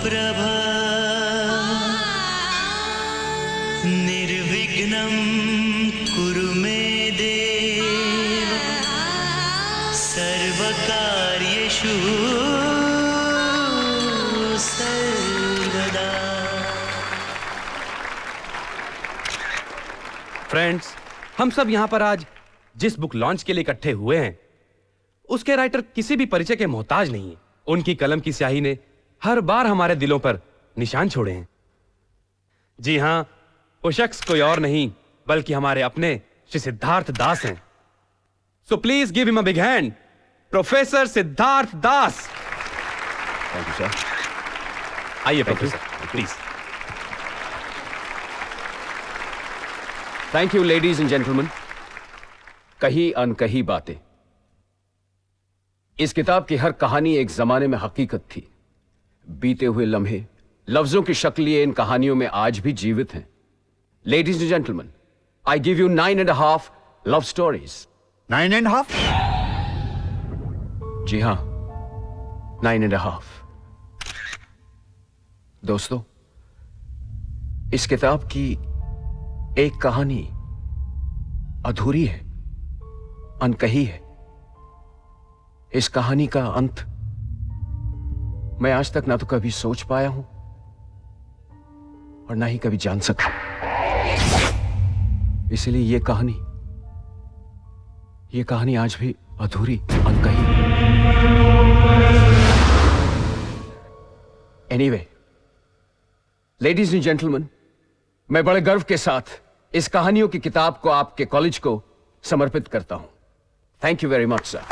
प्रभा निर्विघ्नं कुरु मे देव सर्वकार्येषु सर्वदा। फ्रेंड्स, हम सब यहाँ पर आज जिस बुक लॉन्च के लिए इकट्ठे हुए हैं उसके राइटर किसी भी परिचय के मोहताज नहीं है। उनकी कलम की स्याही ने हर बार हमारे दिलों पर निशान छोड़े हैं। जी हां, वो शख्स कोई और नहीं बल्कि हमारे अपने श्री सिद्धार्थ दास हैं। So please give him a big hand, professor Siddharth Das. Thank you sir. आइए professor, please. Thank you ladies and gentleman. कही अनकही बातें। इस किताब की हर कहानी एक जमाने में हकीकत थी। बीते हुए लम्हे लफ्जों की शक्ल लिए इन कहानियों में आज भी जीवित हैं। Ladies and gentleman, I give you 9.5 love stories. 9.5? जी हां, 9.5। दोस्तों, इस किताब की एक कहानी अधूरी है, अनकही है। इस कहानी का अंत मैं आज तक ना तो कभी सोच पाया हूं और ना ही कभी जान सका। इसलिए ये कहानी आज भी अधूरी, अनकही। एनीवे, लेडीज एंड जेंटलमैन, मैं बड़े गर्व के साथ इस कहानियों की किताब को आपके कॉलेज को समर्पित करता हूं। Thank you very much sir.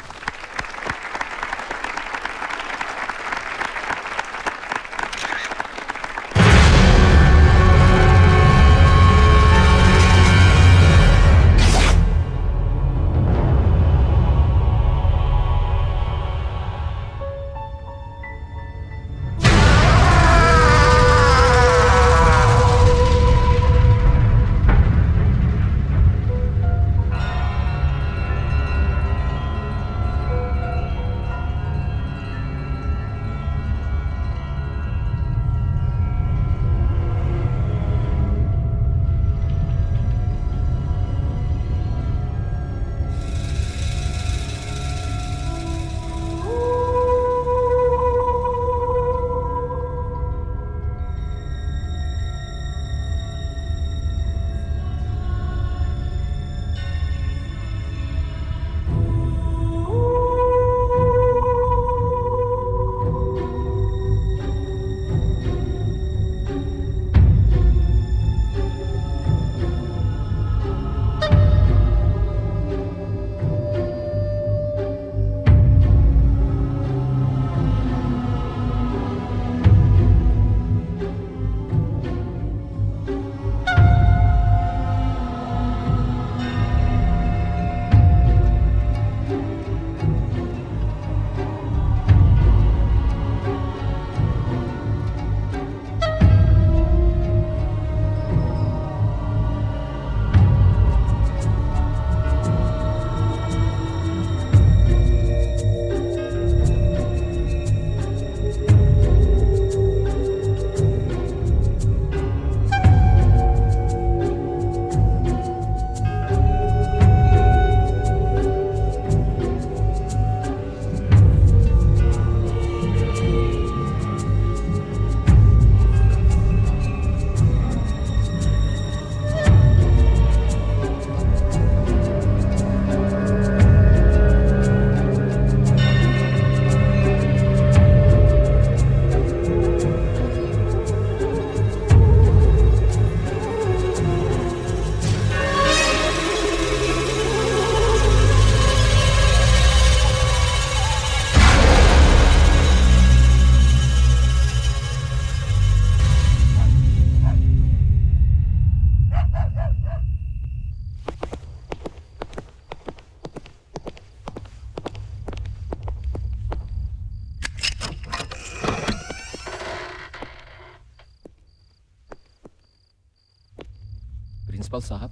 Principal साहब,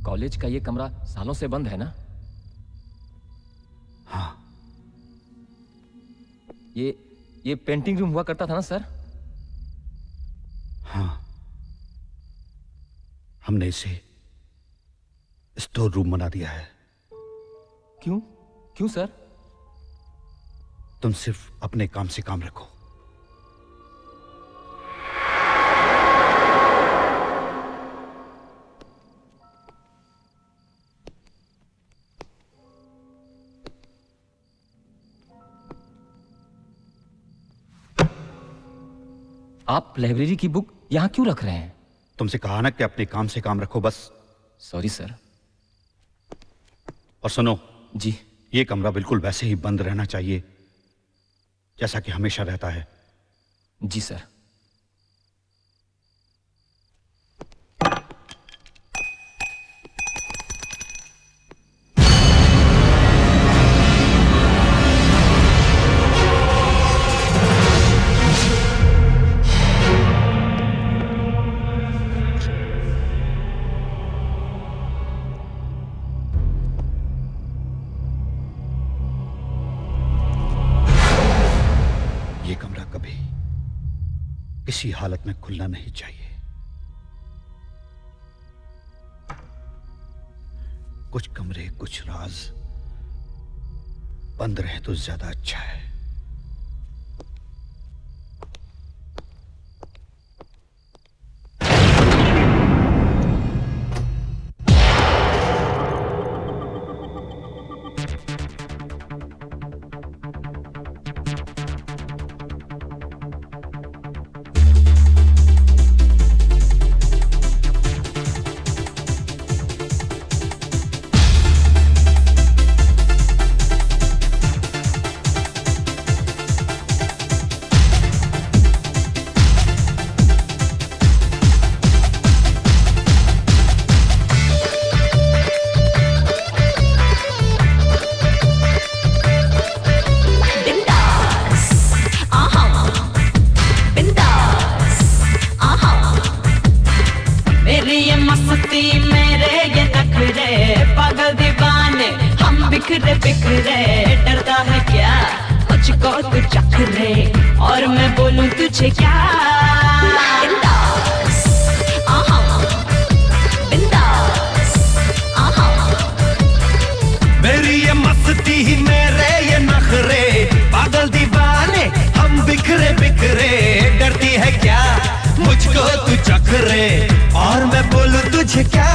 कॉलेज का ये कमरा सालों से बंद है ना? हाँ। ये पेंटिंग रूम हुआ करता था ना सर? हाँ, हमने इसे स्टोर रूम बना दिया है। क्यों? क्यों सर? तुम सिर्फ अपने काम से काम रखो। आप लाइब्रेरी की बुक यहां क्यों रख रहे हैं? तुमसे कहा ना कि अपने काम से काम रखो, बस। Sorry sir. और सुनो जी। ये कमरा बिल्कुल वैसे ही बंद रहना चाहिए जैसा कि हमेशा रहता है। जी सर। ये कमरा कभी किसी हालत में खुलना नहीं चाहिए। कुछ कमरे, कुछ राज बंद रहे तो ज्यादा अच्छा है। बिखरे बिखरे डरता है क्या मुझको तू चख ले और मैं बोलूं तुझे क्या। बिंदास आहा बिंदास आहा। मेरी ये मस्ती ही मेरे ये नखरे पागल दीवाने हम बिखरे बिखरे डरती है क्या मुझको तू चख ले और मैं बोलूं तुझे क्या।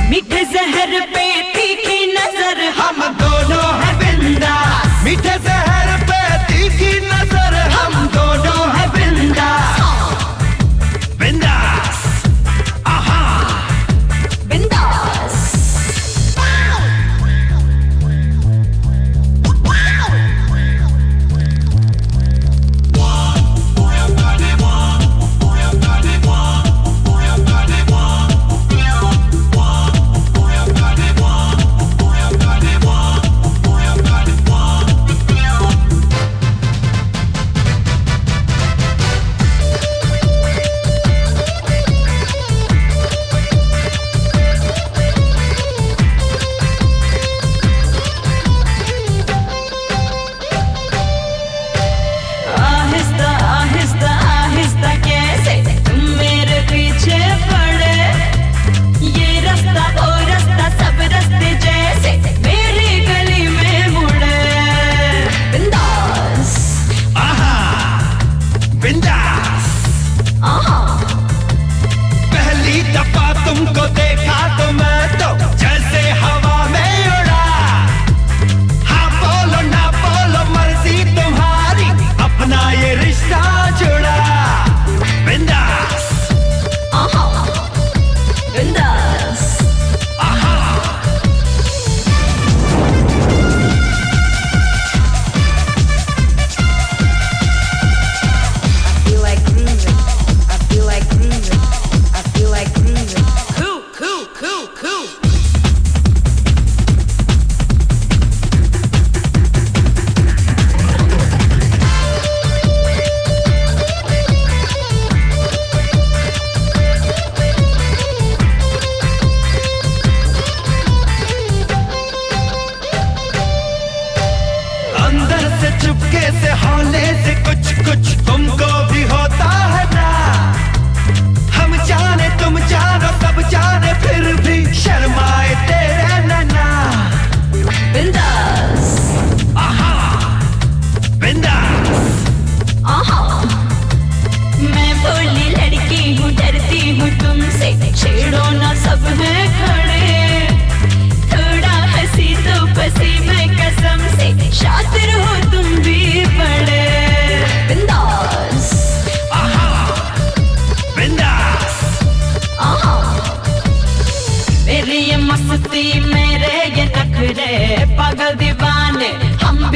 मीठे जहर पे तीखी नजर हम दोनों है बिंदास मीठे जहर पे तीखी नजर हम दोनों है बिंदास बिंदास आहा बिंदास।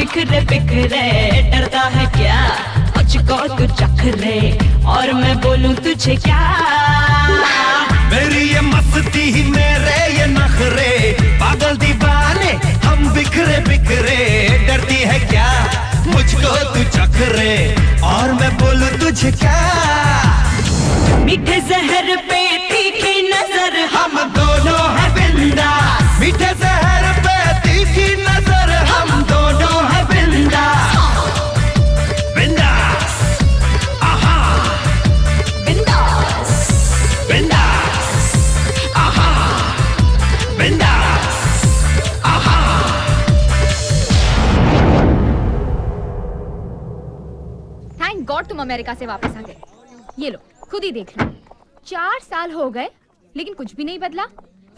बिखरे बिखरे डरता है क्या मुझको तू चख ले और मैं बोलूं तुझे क्या मेरी ये मस्ती ही मेरे ये नखरे पागल दीवाने हम बिखरे बिखरे डरती है क्या मुझको तू चख रे और मैं बोलूं तुझे क्या मीठे जहर पे तीखी नजर हम दोनों है बिंदास मीठे जहर पे तीखी नजर हम दोनों है बिंदास बिंदास आहा बिंदास बिंदास आहा बिंदास आहा थैंक गॉड तुम अमेरिका से वापस आ गए। ये लो खुद ही देख लो, 4 साल हो गए लेकिन कुछ भी नहीं बदला।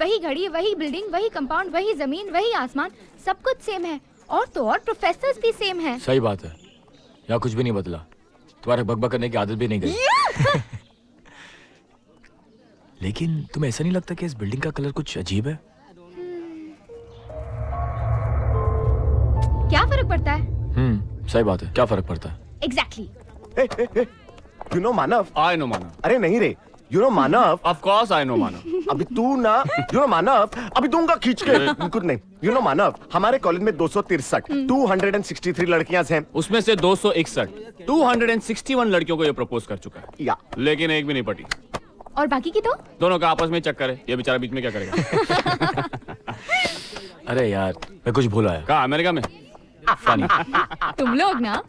वही घड़ी, वही बिल्डिंग, वही कंपाउंड, वही जमीन, वही आसमान, सब कुछ सेम है। और तो और प्रोफेसर्स भी सेम हैं। सही बात है, यहाँ कुछ भी नहीं बदला। तुम्हारे बकबक करने की आदत भी नहीं गई। लेकिन तुम्हें ऐसा नहीं लगता कि इस बिल्डिंग का कलर कुछ अजीब है? क्या फर्क पड़ता है? सही बात है, क्या फर्क पड़ता है? Exactly. You know Manav. I know Manav. अरे नहीं रे, you know Manav. Of course I know Manav. अभी तू ना, यू नो मानव, अभी दूंगा खींच के। कुछ नहीं, यू नो मानव, हमारे कॉलेज में 263 लड़कियां हैं। उसमें से 261 लड़कियों को ये प्रपोज कर चुका है, या लेकिन एक भी नहीं पटी। और बाकी की तो? दोनों का आपस में चक्कर है, ये बेचारा बीच में क्या करेगा? अरे यार, मैं कुछ भूल आया। कहाँ, अमेरिका में? फनी। तुम लोग ना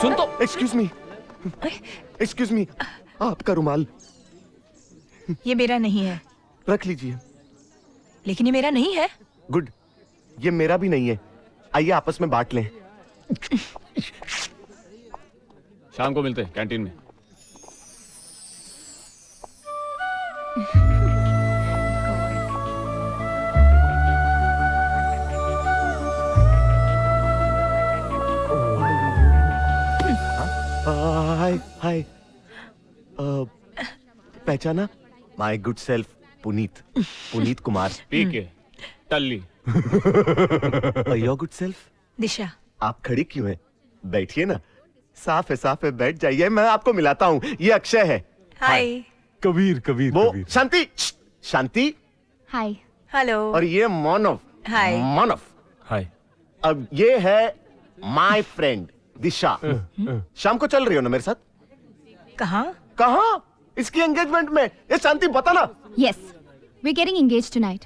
सुन तो। एक्सक्यूज मी, आपका रुमाल ये मेरा नहीं है। रख लीजिए। लेकिन ये मेरा नहीं है। गुड, ये मेरा भी नहीं है। आइए आपस में बांट लें। शाम को मिलते हैं कैंटीन में। हाय, पहचाना? My good self Puneet Kumar. PK Talli. Your good self Disha. आप खड़ी क्यों हैं? बैठिए ना। साफ है, बैठ जाइए, मैं आपको मिलाता हूँ। ये अक्षय है। हाय। कबीर वो शांति। हाय। हेलो। और ये मानव। हाय। मानव। हाय। अब ये है माय फ्रेंड दिशा। शाम को चल रही हो ना मेरे साथ? कहाँ? इसकी एंगेजमेंट में। ये शांति बता ना। Yes, we getting engaged tonight.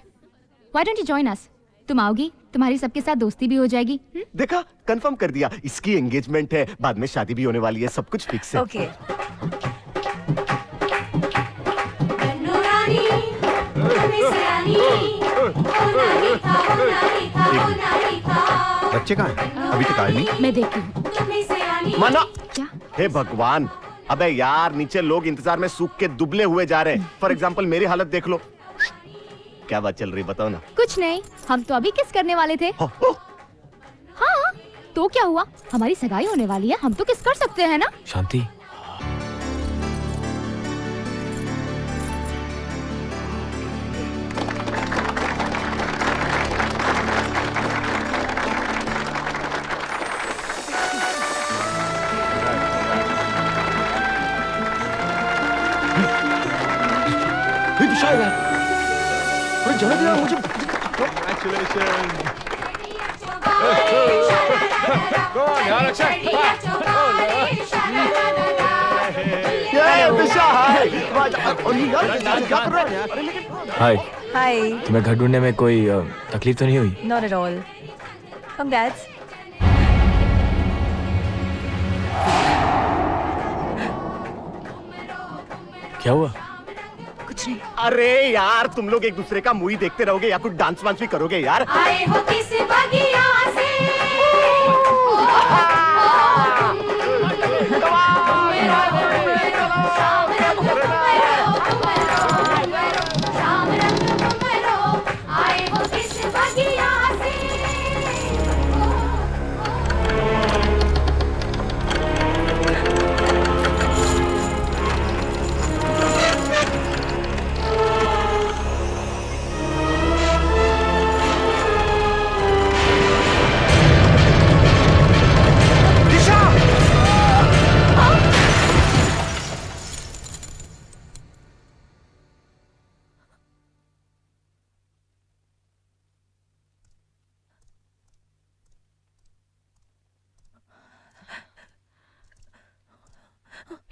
Why don't you join us? तुम आओगी, तुम्हारी सबके साथ दोस्ती भी हो जाएगी। देखा, कंफर्म कर दिया। इसकी एंगेजमेंट है, बाद में शादी भी होने वाली है, सब कुछ फिक्स है। ओके। बच्चे कहाँ हैं? अभी तक आए नहीं। मैं देखती हूँ। माना। क्या? हे भगवान, अबे यार, नीचे लोग इंतजार में सूख के दुबले हुए जा रहे हैं। फॉर एग्जाम्पल मेरी हालत देख लो। क्या बात चल रही, बताओ ना। कुछ नहीं, हम तो अभी किस करने वाले थे। हाँ, तो क्या हुआ? हमारी सगाई होने वाली है, हम तो किस कर सकते हैं ना। शांति, मुझे हाय। हाय। तुम्हें घर ढूंढने में कोई तकलीफ तो नहीं हुई? Not at all. कंग्रेट्स। क्या हुआ? कुछ नहीं। अरे यार, तुम लोग एक दूसरे का मूवी देखते रहोगे या कुछ डांस वांस भी करोगे यार। आए हो किस बगिया से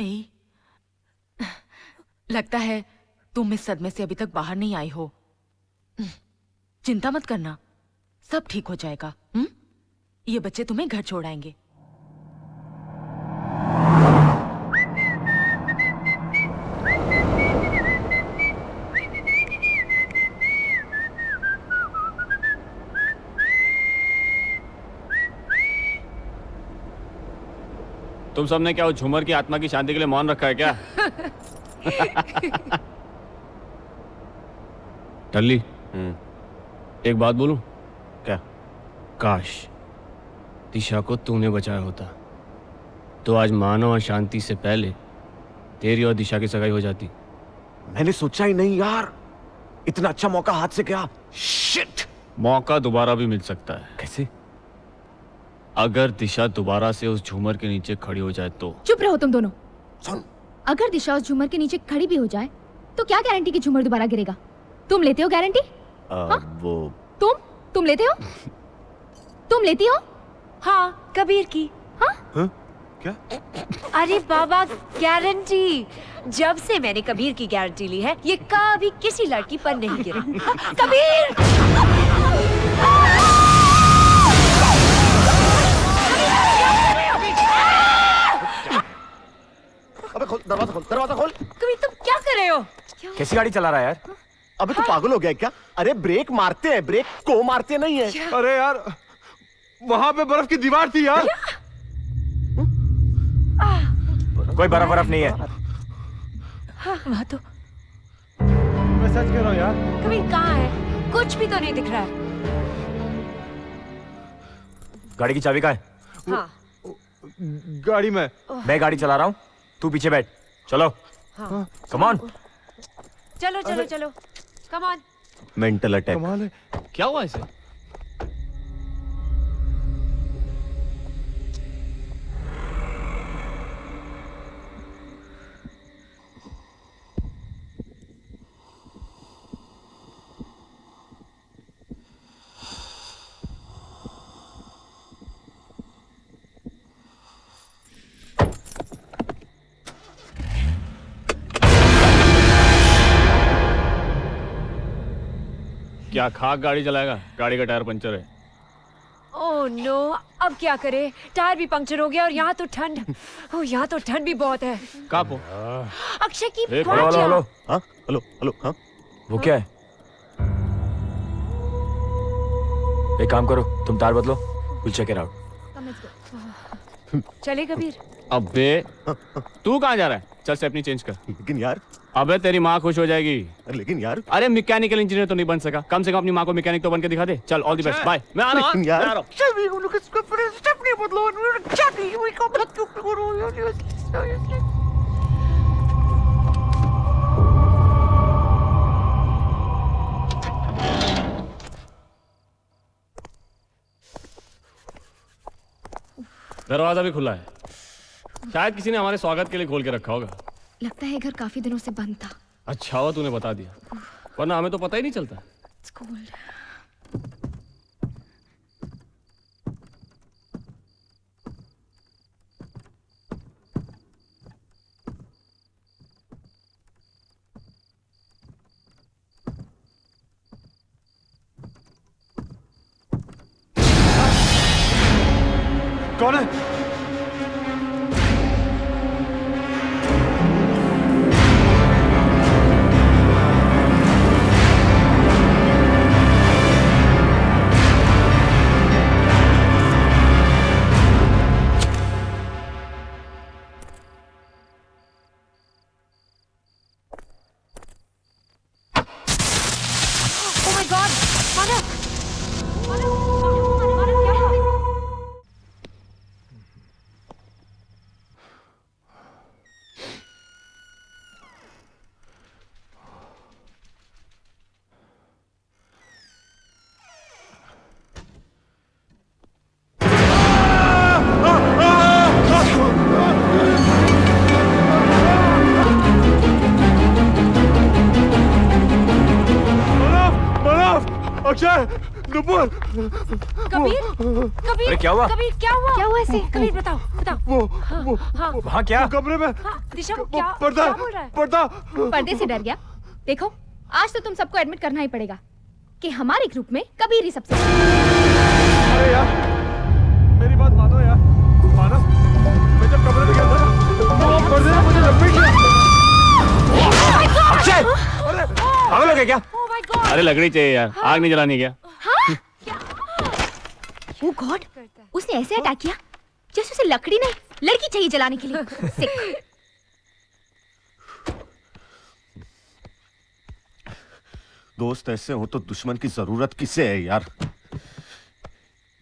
ए, लगता है तुम इस सदमे से अभी तक बाहर नहीं आई हो। चिंता मत करना, सब ठीक हो जाएगा। ये बच्चे तुम्हें घर छोड़ आएंगे। तुम सबने क्या उस झूमर की आत्मा की शांति के लिए मौन रखा है क्या? टल्ली, एक बात बोलूं? क्या? काश दिशा को तूने बचाया होता तो आज मानव और शांति से पहले तेरी और दिशा की सगाई हो जाती। मैंने सोचा ही नहीं यार, इतना अच्छा मौका हाथ से गया। शिट! मौका दोबारा भी मिल सकता है। कैसे? अगर दिशा दोबारा से उस झूमर के नीचे खड़ी हो जाए तो। चुप रहो तुम दोनों। सुन, अगर दिशा उस झूमर के नीचे खड़ी भी हो जाए तो क्या गारंटी कि झूमर दोबारा गिरेगा? तुम लेते हो गारंटी? वो तुम लेते हो? तुम लेती हो? हाँ, कबीर की। हाँ? क्या? अरे बाबा, गारंटी। जब से मैंने कबीर की गारंटी ली है, ये कभी किसी लड़की पर नहीं गिरा। कबीर! अबे खोल दरवाजा, खोल दरवाजा, खोल। कबीर, तुम क्या कर रहे हो? कैसी गाड़ी चला रहा है यार? अबे तू पागल हो गया क्या? अरे ब्रेक मारते हैं, ब्रेक को मारते नहीं है। अरे यार, वहां पे बर्फ की दीवार थी यार। कोई बर्फ नहीं है। वहाँ तो मैं सच कह रहा हूँ यार। कबीर कहाँ है? कुछ भी तो नहीं दिख रहा है। गाड़ी की चाबी कहाँ है? हाँ। गाड़ी में। मैं गाड़ी चला रहा हूँ, तू पीछे बैठ। चलो। हाँ। Come on. चलो चलो चलो, कम ऑन। Mental attack. कमाल है। क्या हुआ इसे? क्या खाक गाड़ी चलाएगा? गाड़ी का टायर पंचर है। ओह नो, अब क्या करे? टायर भी पंक्चर हो गया और यहाँ तो ठंड। ओह, यहाँ तो ठंड भी बहुत है। कापो। अक्षय की हेलो हेलो हेलो। हाँ हेलो हेलो। हाँ वो क्या है? एक काम करो, तुम तार बदलो, विल चेक इट आउट। चले कबीर। अबे तू कहाँ जा रहा है? चल से अपनी चेंज कर। लेकिन यार। अबे तेरी माँ खुश हो जाएगी। लेकिन यार। अरे मैकेनिकल इंजीनियर तो नहीं बन सका, कम से कम अपनी माँ को मैकेनिक तो बन के दिखा दे। चल ऑल द बेस्ट, बाय। मैं आ रहा हूँ। दरवाजा भी खुला है, शायद किसी ने हमारे स्वागत के लिए खोल के रखा होगा। लगता है घर काफी दिनों से बंद था। अच्छा हुआ तूने बता दिया, वरना हमें तो पता ही नहीं चलता। कौन है? नुपुर कबीर कबीर अरे क्या हुआ? कबीर क्या हुआ? क्या हुआ ऐसे? कबीर बताओ बताओ। हाँ वहाँ क्या? कमरे में दिशा को क्या पर्दा क्या बोल रहा है? पर्दा। पर्दे से डर गया? देखो आज तो तुम सबको एडमिट करना ही पड़ेगा कि हमारे ग्रुप में कबीर ही सबसे अरे यार मेरी बात मानो यार। मानव मैं जब कमरे में गया था तो पर्दे ने मुझे लपेट लिया। अक्षय पागल हो गया क्या? Oh my God! अरे लकड़ी चाहिए यार, आग नहीं जलानी क्या? ओ गॉड, उसने ऐसे अटैक किया जैसे उसे लकड़ी नहीं लड़की चाहिए जलाने के लिए। सिक। दोस्त ऐसे हो तो दुश्मन की जरूरत किसे है यार?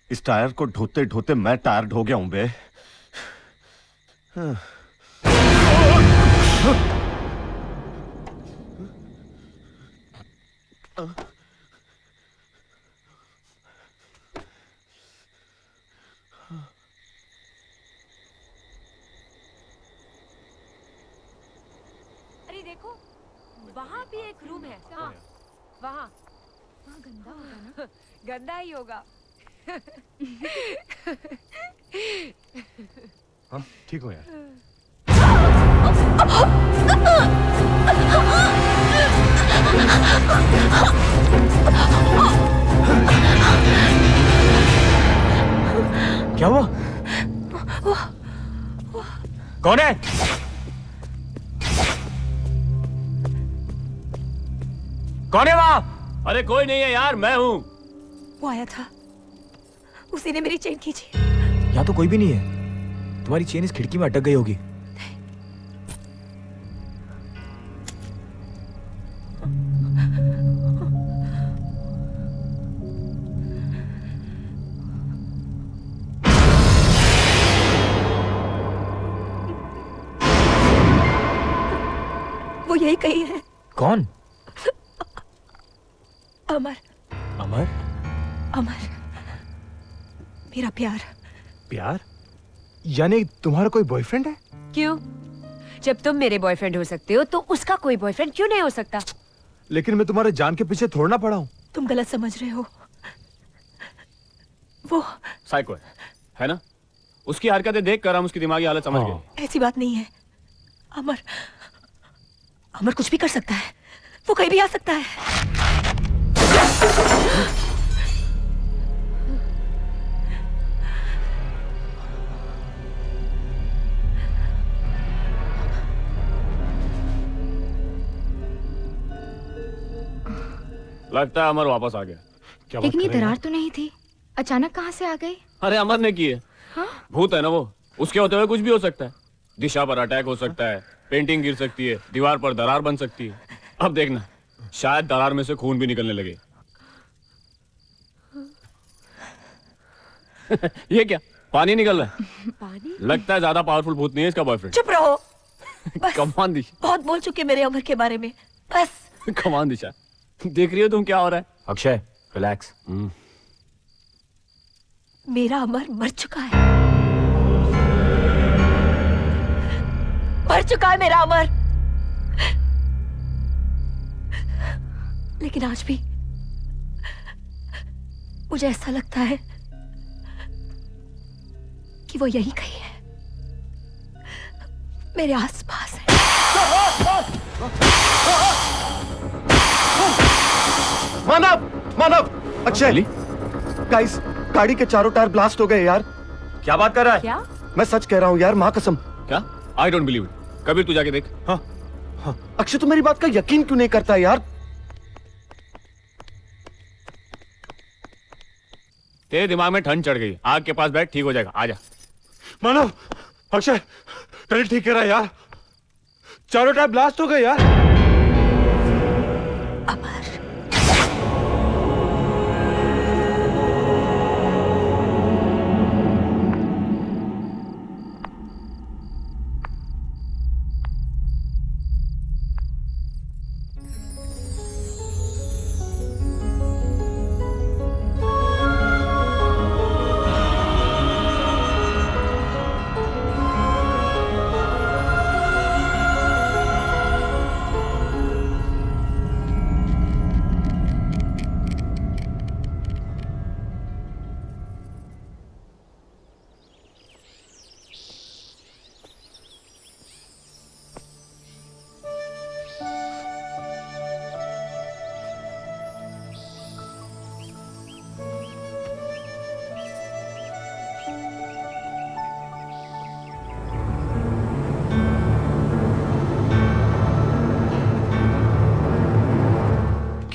इस टायर को ढोते ढोते मैं टायर्ड हो गया हूं बे। अरे देखो वहाँ भी एक रूम है। हाँ वहाँ गंदा होगा ना? गंदा ही होगा। हाँ ठीक हो यार। क्या हुआ? कौन है? कौन है वहां? अरे कोई नहीं है यार, मैं हूँ। वो आया था, उसी ने मेरी चेन खींची। यहाँ तो कोई भी नहीं है। तुम्हारी चेन इस खिड़की में अटक गई होगी। वो यही कही है। कौन? अमर अमर? अमर मेरा प्यार। प्यार? यानी तुम्हारा कोई बॉयफ्रेंड है? क्यों? जब तुम मेरे बॉयफ्रेंड हो सकते हो तो उसका कोई बॉयफ्रेंड क्यों नहीं हो सकता? लेकिन मैं तुम्हारे जान के पीछे थोड़ा ना पड़ा हूँ। तुम गलत समझ रहे हो। वो साइको है ना? उसकी हरकतें देख कर हम उसकी दिमागी हालत समझ गए। ऐसी बात नहीं है। अमर अमर कुछ भी कर सकता है। वो कहीं भी आ सकता है। लगता है अमर वापस आ गया। क्या लेकिन ये दरार तो नहीं थी, अचानक कहाँ से आ गई? अरे अमर ने की है। भूत है ना वो, उसके होते हुए कुछ भी हो सकता है। दिशा पर अटैक हो सकता है, पेंटिंग गिर सकती है, दीवार पर दरार बन सकती है। अब देखना, शायद दरार में से खून भी निकलने लगे। ये क्या पानी निकल रहा है? पानी? लगता है ज्यादा पावरफुल भूत नहीं है इसका बॉयफ्रेंड। चुप रहो। कम ऑन दिशा, बहुत बोल चुके मेरे अमर के बारे में। बस कम ऑन दिशा, देख रही हो तुम क्या हो रहा है? अक्षय रिलैक्स। मेरा अमर मर चुका है। मर चुका है मेरा अमर। लेकिन आज भी मुझे ऐसा लगता है कि वो यही कहीं है, मेरे आसपास है। मानव मानव अक्षय गाइस, गाड़ी के चारों टायर ब्लास्ट हो गए यार। क्या बात कर रहा है? क्या? मैं सच कह रहा हूँ यार, माँ कसम। क्या? I don't believe it. Kabir तू जाके देख। हाँ हाँ अक्षय तू मेरी बात का यकीन क्यों नहीं करता यार? तेरे दिमाग में ठंड चढ़ गई, आग के पास बैठ, ठीक हो जाएगा। आजा। मानव अक्षय टनल ठीक कह रहा है यार। चारों टायर ब्लास्ट हो गए यार। अमर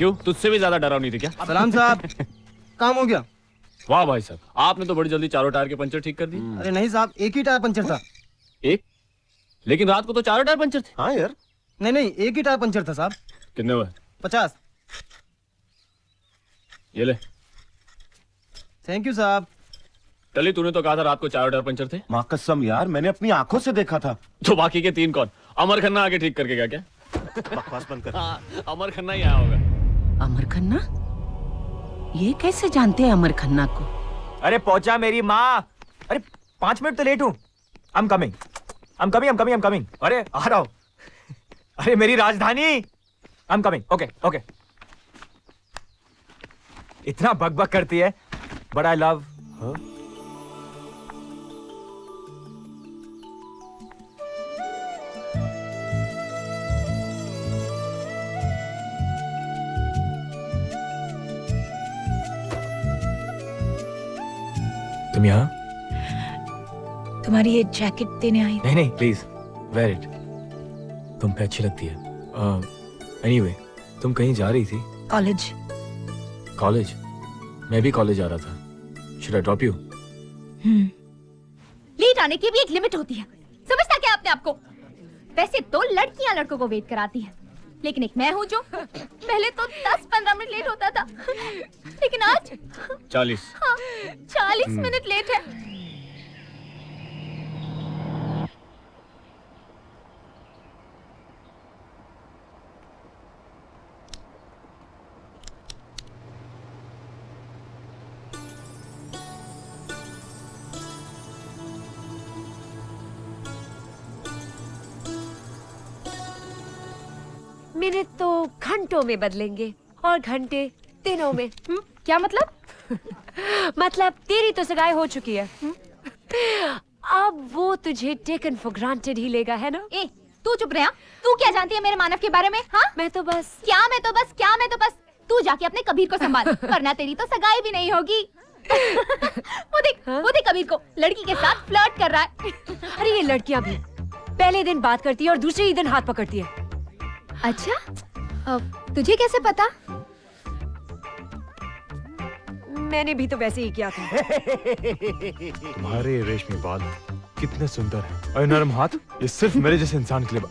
क्यों, तुझसे भी ज्यादा डरावनी थी क्या? सलाम साहब, काम हो गया। वाह भाई साहब, आपने तो बड़ी जल्दी चारों टायर के पंचर ठीक कर दिए। अरे नहीं साहब, एक ही टायर पंचर था। एक? लेकिन रात को तो चारों टायर पंचर थे। हाँ यार, नहीं, एक ही टायर पंचर था साहब। कितने हुए? 50। ये ले। थैंक यू साहब। टली, तूने तो कहा था रात को चारों टायर पंचर थे। माँ कसम यार, मैंने अपनी आंखों से देखा था। तो बाकी के 3 कौन? अमर खन्ना आके ठीक करके गया क्या? बकवास बंद कर। हाँ, अमर खन्ना ही आया होगा। अमर खन्ना? ये कैसे जानते हैं अमर खन्ना को? अरे पहुंचा मेरी माँ। अरे 5 मिनट तो लेट हूँ। I'm coming. अरे आ रहा हूँ। अरे मेरी राजधानी। I'm coming. Okay. इतना बकबक करती है, but I love her. तुम यहाँ? तुम्हारी ये जैकेट देने आई। नहीं प्लीज वेयर इट, तुम पे अच्छी लगती है। एनीवे, तुम कहीं जा रही थी? कॉलेज? मैं भी कॉलेज जा रहा था। Should I drop you? Late आने की भी एक लिमिट होती है, समझता क्या आपने आपको? वैसे तो लड़कियां लड़कों को वेट कराती हैं, लेकिन एक मैं हूँ जो पहले तो 10-15 मिनट लेट होता था, लेकिन आज 40। हाँ, 40 मिनट लेट है। मिनट तो घंटों में बदलेंगे और घंटे दिनों में। क्या मतलब? मतलब तेरी तो सगाई हो चुकी है, अब वो तुझे टेकन फॉर ग्रांटेड ही लेगा, है ना? ए, तू चुप रहा। तू क्या जानती है मेरे मानव के बारे में? हाँ, मैं तो बस तू जाके अपने कबीर को संभाल, वरना तेरी तो सगाई भी नहीं होगी। वो देख कबीर को लड़की के साथ फ्लर्ट कर रहा है। अरे ये लड़कियां भी पहले दिन बात करती है और दूसरे ही दिन हाथ पकड़ती है। अच्छा, तुझे कैसे पता? मैंने भी तो वैसे ही किया था। तुम्हारे रेशमी बाल कितने सुंदर हैं और नरम हाथ, ये सिर्फ मेरे जैसे इंसान के लिए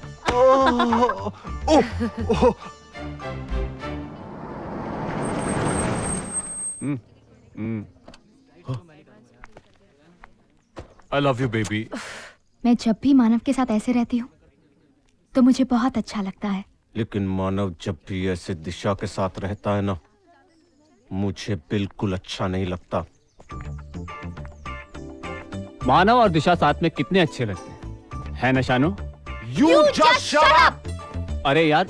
I love you baby। मैं जब भी मानव के साथ ऐसे रहती हूँ तो मुझे बहुत अच्छा लगता है, लेकिन मानव जब भी ऐसे दिशा के साथ रहता है ना, मुझे बिल्कुल अच्छा नहीं लगता। मानव और दिशा साथ में कितने अच्छे लगते हैं, है ना Shanu? You just shut up! अरे यार,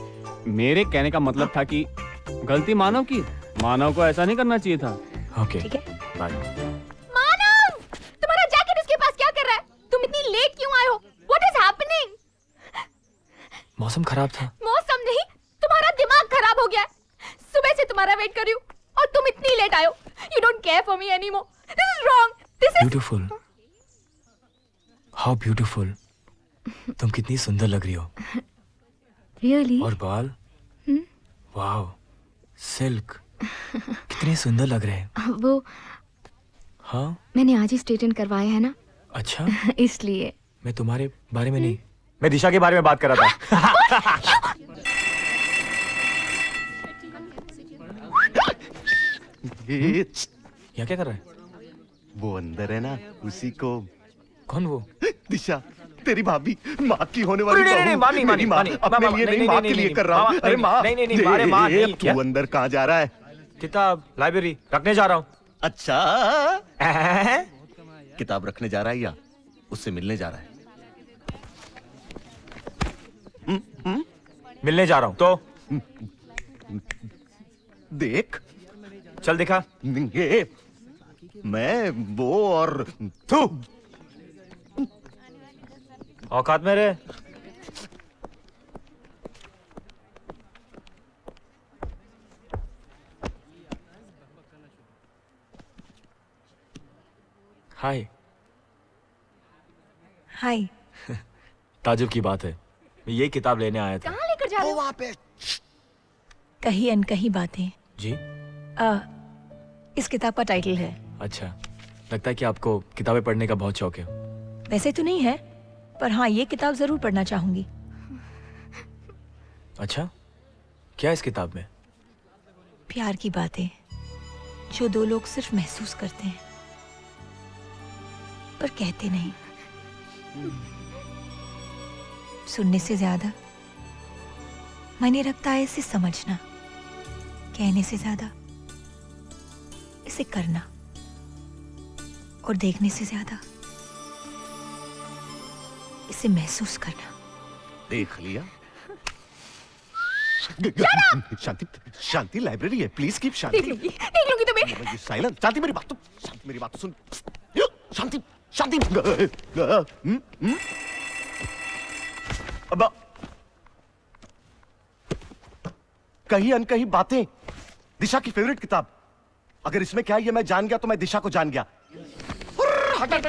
मेरे कहने का मतलब था कि गलती मानव की, मानव को ऐसा नहीं करना चाहिए था। ओके, ठीक है। बाय। मानव, तुम्हारा जैकेट उसके पास क्या कर रहा है? तुम इतनी लेट क्यों आए हो? What is happening? मौसम खराब था। मौसम नहीं, तुम्हारा दिमाग खराब हो गया है। सुबह से तुम्हारा वेट कर रही हूँ और तुम इतनी लेट आए हो। You don't care for me anymore. This is wrong. This is beautiful, how beautiful. तुम कितनी सुंदर लग रही हो। Really? और बाल, वाओ, सिल्क, कितने सुंदर लग रहे हैं। वो हाँ, मैंने आज ही स्ट्रेटन करवाया है ना, अच्छा। इसलिए। मैं तुम्हारे बारे में नहीं, मैं दिशा के बारे में बात कर रहा था। यहाँ क्या कर रहा है? वो अंदर है ना, उसी को। कौन वो? दिशा, तेरी भाभी, माँ की होने वाली बहू। नहीं, माँ मेरी माँ, अपने लिए नहीं, माँ के लिए कर रहा हूँ। अरे माँ, नहीं, माँ नहीं। तू अंदर कहाँ जा रहा है? किताब लाइब्रेरी रखने जा रहा हूँ। अच्छा, किताब रखने जा रहा है या उससे मिलने जा रहा है? मिलने जा रहा हूँ तो देख, चल दिखा। ये मैं वो और तू औकात में रहे। हाय। हाय। ताजुब की बात है, मैं ये किताब लेने आया था। कहाँ लेकर जा रहे हो? वहाँ पे कहीं अनकहीं बातें। जी। इस किताब का टाइटल है। अच्छा, लगता है कि आपको किताबें पढ़ने का बहुत शौक है। वैसे तो नहीं है, पर हाँ ये किताब जरूर पढ़ना चाहूंगी। अच्छा, क्या है इस किताब में? प्यार की बातें जो दो लोग सिर्फ महसूस करते हैं पर कहते नहीं। सुनने से ज्यादा मायने रखता है इसे समझना, कहने से ज्यादा इसे करना, और देखने से ज्यादा इसे महसूस करना। देख लिया? शांति, शांति लाइब्रेरी है, प्लीज कीप शांति। देख लूंगी तुम्हें। साइलेंस। शांति मेरी बात तो, शांति मेरी बात तो सुन। शांति, शांति। अब कहीं अनकहीं बातें, दिशा की फेवरेट किताब। अगर इसमें क्या है ये मैं जान गया तो मैं दिशा को जान गया। आजा आजा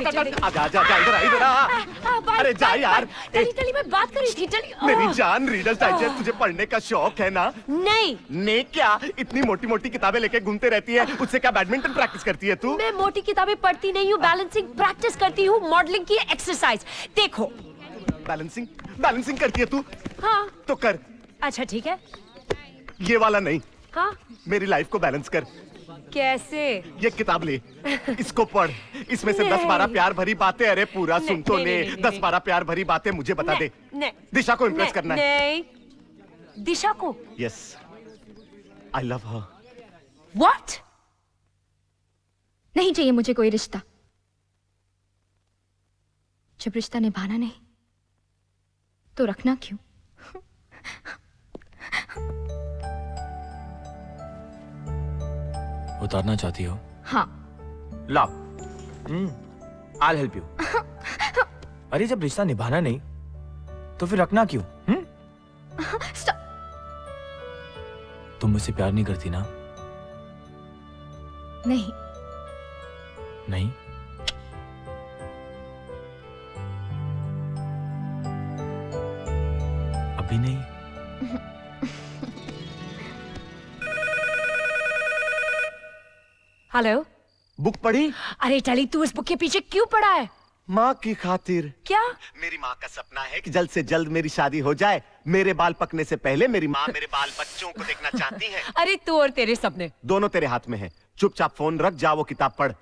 आजा, इधर आ, इधर आ। अरे जा यार। टली मैं बात कर रही थी। टली मेरी जान, रीडर्स डाइजेस्ट तुझे पढ़ने का शौक है ना? नहीं। ने क्या इतनी मोटी मोटी किताबें लेके घूमते रहती है, उससे क्या बैडमिंटन प्रैक्टिस करती है तू? मैं मोटी किताबें पढ़ती नहीं हूँ, बैलेंसिंग प्रैक्टिस करती हूँ, मॉडलिंग की एक्सरसाइज। देखो। बैलेंसिंग, बैलेंसिंग करती है तू? हाँ। तो कर। अच्छा ठीक है। ये वाला नहीं। हाँ। मेरी लाइफ को बैलेंस कर। कैसे? ये किताब ले, इसको पढ़। इसमें से 10-12 प्यार भरी बातें, अरे पूरा सुन तो ले। 10-12 प्यार भरी बातें मुझे बता दे। दिशा को इम्प्रेस करना है। नहीं। दिशा को? Yes, I love her. What? नहीं चाहिए मुझे कोई रिश्ता। जब रिश्ता निभाना नहीं तो रखना क्यों? उतारना चाहती हो? हाँ। लाओ, I'll help you। अरे जब रिश्ता निभाना नहीं तो फिर रखना क्यों? तुम मुझसे प्यार नहीं करती ना? नहीं। नहीं? अभी नहीं? हेलो। बुक पढ़ी? अरे टली तू इस बुक के पीछे क्यों पड़ा है? माँ की खातिर। क्या? मेरी माँ का सपना है कि जल्द से जल्द मेरी शादी हो जाए। मेरे बाल पकने से पहले मेरी माँ मेरे बाल बच्चों को देखना चाहती है। अरे तू और तेरे सपने दोनों तेरे हाथ में है। चुपचाप फोन रख, जा वो किताब पढ़।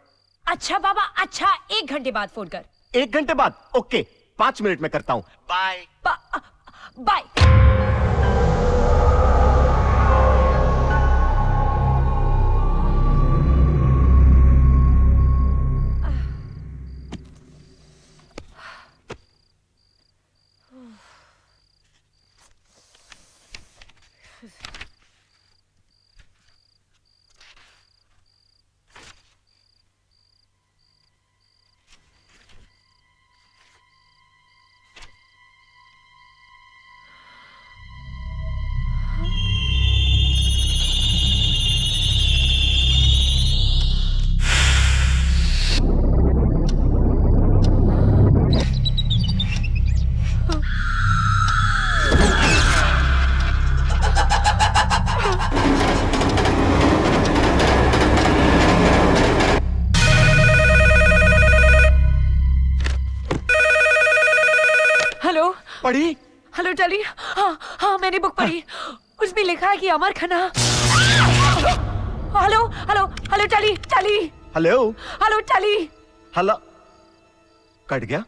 अच्छा बाबा, अच्छा 1 घंटे बाद फोन कर। 1 घंटे बाद? ओके, 5 मिनट में करता हूँ। बाय। बाय। पढ़ी? हेलो टली। हाँ हाँ मैंने बुक पढ़ी। उसमें लिखा है कि अमर खन्ना। हेलो हेलो हेलो टली टली। हेलो हेलो टली। हेलो। कट गया?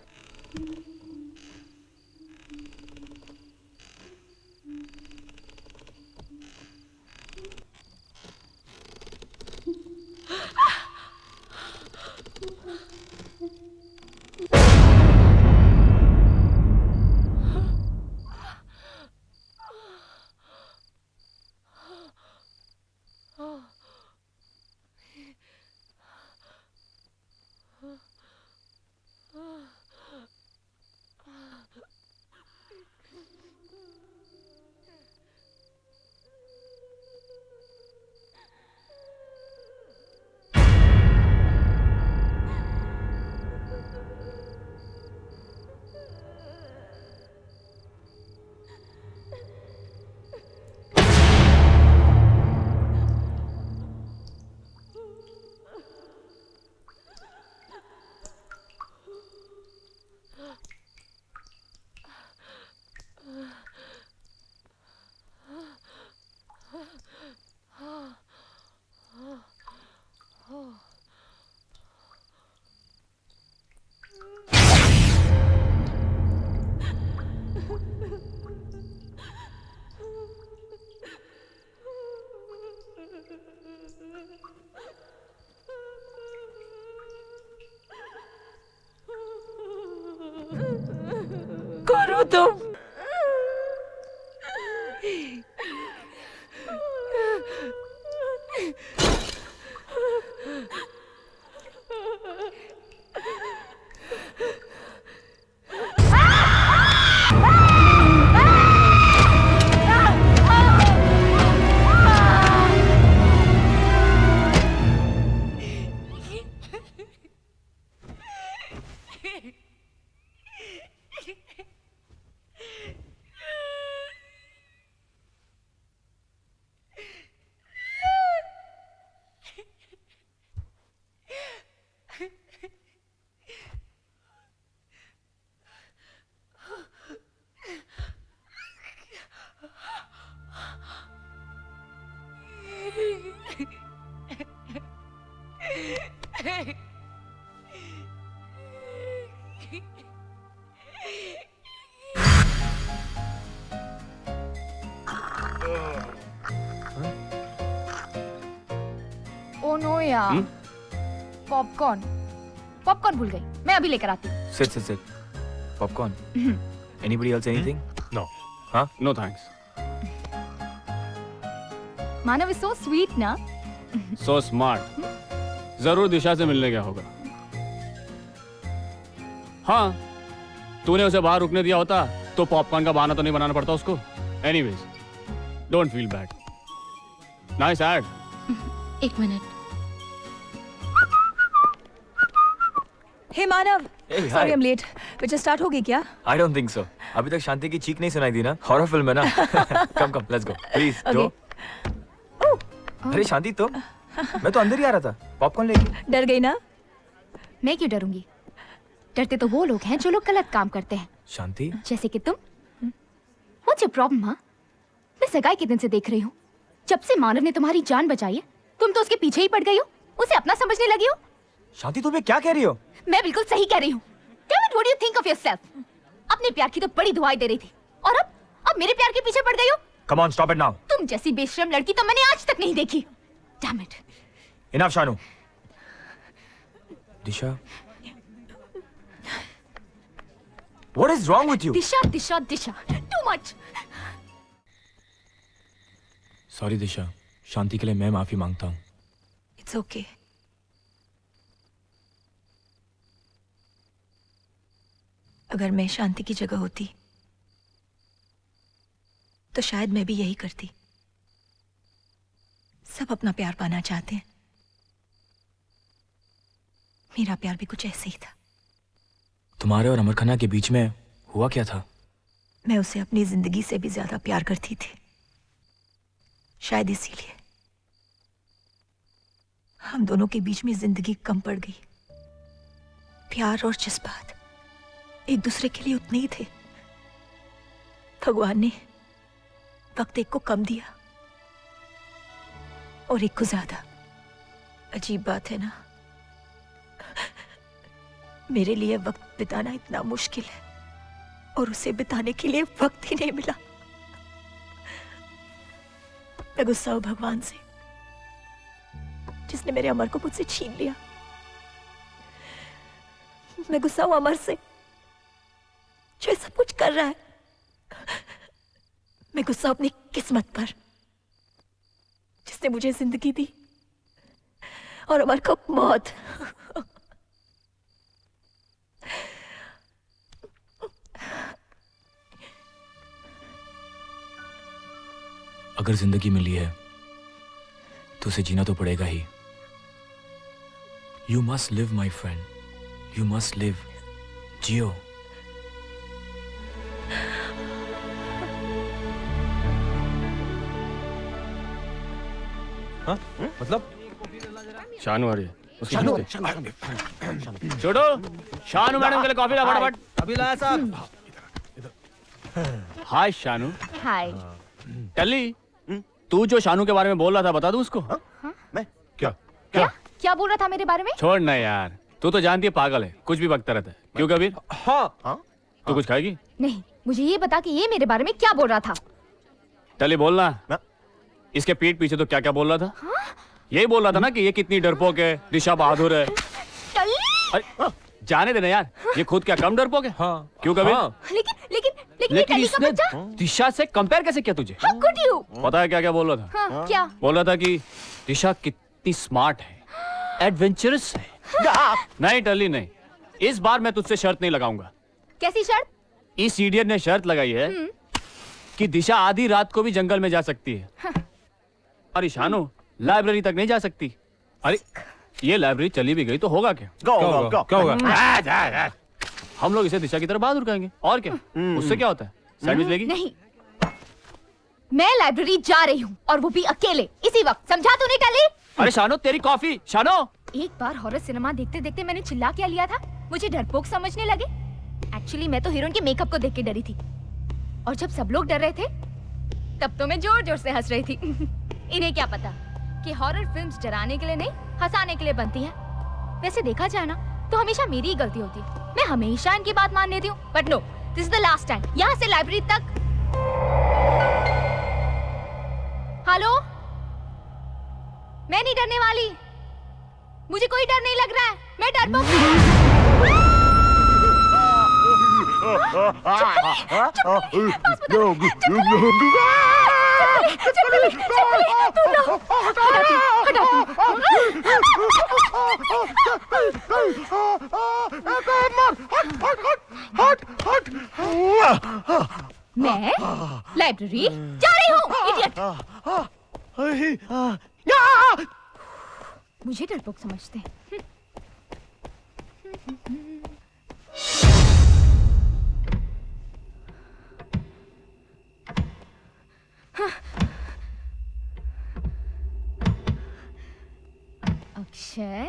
करो तुम। ओ नो यार, पॉपकॉर्न पॉपकॉर्न भूल गई, मैं अभी लेकर आती हूँ। Sit, sit, sit. Popcorn. Anybody else anything? No. Huh? No thanks. Manav is so sweet ना। So smart. जरूर दिशा से मिलने गया होगा। हाँ, तूने उसे बाहर रुकने दिया होता तो पॉपकॉर्न का बहाना तो नहीं बनाना पड़ता उसको। Anyways, don't feel bad. Nice ad. एक minute. Hey Manav, Hey, hi. Sorry I am late. Picture start हो गई क्या? I don't think so. अभी तक शांति की चीख नहीं सुनाई दी ना? हॉरर फिल्म है ना? Come, let's go. Please, Okay. go. अरे शांति तुम? मैं तो अंदर ही आ रहा था पॉपकॉर्न लेके। डर गई ना? मैं क्यों डरूंगी? डरते तो वो लोग हैं जो लोग गलत काम करते हैं, शांति जैसे कि तुम। What's your problem, हाँ? मैं सगाई के दिन से देख रही हूँ, जब से मानव ने तुम्हारी जान बचाई है तुम तो उसके पीछे ही पड़ गई हो, उसे अपना समझने लगी हो। शांति तुम क्या कह रही हो? मैं बिल्कुल सही कह रही हूँ। Damn it, what do you think of yourself? अपने प्यार की तो बड़ी दुआएं दे रही थी और अब मेरे प्यार के पीछे पड़ गई हो। Come on, stop it now. तुम जैसी बेशरम लड़की तो मैंने आज तक नहीं देखी। Damn it. Enough, Shanu. Disha What is wrong with you? Disha Disha Disha, too much. Sorry दिशा, शांति के लिए मैं माफी मांगता हूँ। It's okay. अगर मैं शांति की जगह होती तो शायद मैं भी यही करती। सब अपना प्यार पाना चाहते हैं, मेरा प्यार भी कुछ ऐसे ही था। तुम्हारे और अमर खन्ना के बीच में हुआ क्या था? मैं उसे अपनी जिंदगी से भी ज्यादा प्यार करती थी, शायद इसीलिए हम दोनों के बीच में जिंदगी कम पड़ गई। प्यार और जज्बात एक दूसरे के लिए उतने ही थे। भगवान ने वक्त एक को कम दिया और एक को ज्यादा। अजीब बात है ना, मेरे लिए वक्त बिताना इतना मुश्किल है और उसे बिताने के लिए वक्त ही नहीं मिला। मैं गुस्सा हूं भगवान से, जिसने मेरे अमर को मुझसे छीन लिया। मैं गुस्सा हूं अमर से, जो सब कुछ कर रहा है। मैं गुस्सा अपनी किस्मत पर, जिसने मुझे जिंदगी दी और अमर को मौत। अगर जिंदगी मिली है तो उसे जीना तो पड़ेगा ही। You must live my friend, you must live. जियो। हाँ? मतलब शानू आ रही है, उसको छोड़ो, शानू मैडम के लिए कॉफी ला फटाफट। अभी लाया साहब। हाय शानू। हाय। टल्ली, तू जो शानू के बारे में बोल रहा था बता दूं उसको? मैं क्या बोल रहा था मेरे बारे में? छोड़ ना यार, तू तो जानती है पागल है, कुछ भी बकता रहता है। क्यों कबीर? हाँ तू कुछ खाएगी? नहीं, मुझे ये बता कि ये मेरे बारे में क्या बोल रहा था। टल्ली बोलना, इसके पीठ पीछे तो क्या क्या बोल रहा था? यही बोल रहा था ना कि ये कितनी डरपोक है, दिशा बहादुर है। अरे जाने देना यार, ये खुद क्या कम डरपोक है? हाँ। क्यों कबीर? लेकिन लेकिन इसने दिशा से कंपेयर कैसे किया तुझे? How could you? पता है क्या क्या बोल रहा था? हाँ, क्या? बोल रहा था कि दिशा कितनी स्मार्ट है, एडवेंचरस है। नहीं टल्ली नहीं, इस बार मैं तुझसे शर्त नहीं लगाऊंगा। कैसी शर्त? इस इडियट ने शर्त लगाई है कि दिशा आधी रात को भी जंगल में जा सकती है। अरे शानू, लाइब्रेरी तक नहीं जा सकती। अरे ये लाइब्रेरी चली भी गई तो होगा क्या? क्या होगा? हम लोग इसे दिशा की तरफ बहादुर कहेंगे और क्या? उससे क्या होता है? सैंडविच लेगी? नहीं, मैं लाइब्रेरी जा रही हूँ और वो भी अकेले, इसी वक्त। समझा तूने टल्ली? अरे शानू, तेरी कॉफी। शानू, एक बार हॉरर सिनेमा देखते देखते मैंने चिल्ला क्या लिया था, मुझे डरपोक समझने लगे। एक्चुअली मैं तो हीरोइन के मेकअप को देख के डरी थी, और जब सब लोग डर रहे थे तब तो मैं जोर जोर से हंस रही थी। इन्हें क्या पता कि हॉरर फिल्म्स डराने के लिए नहीं, हंसाने के लिए बनती हैं। वैसे देखा जाए ना तो हमेशा मेरी ही गलती होती है, मैं हमेशा इनकी बात मान लेती हूँ। But no, this is the last time. यहाँ से लाइब्रेरी तक। हेलो, मैं नहीं डरने वाली, मुझे कोई डर नहीं लग रहा है, मैं डरपोक। मैं लाइब्रेरी जा रही हूँ, इडियट। मुझे डरपोक समझते हैं। अक्षय,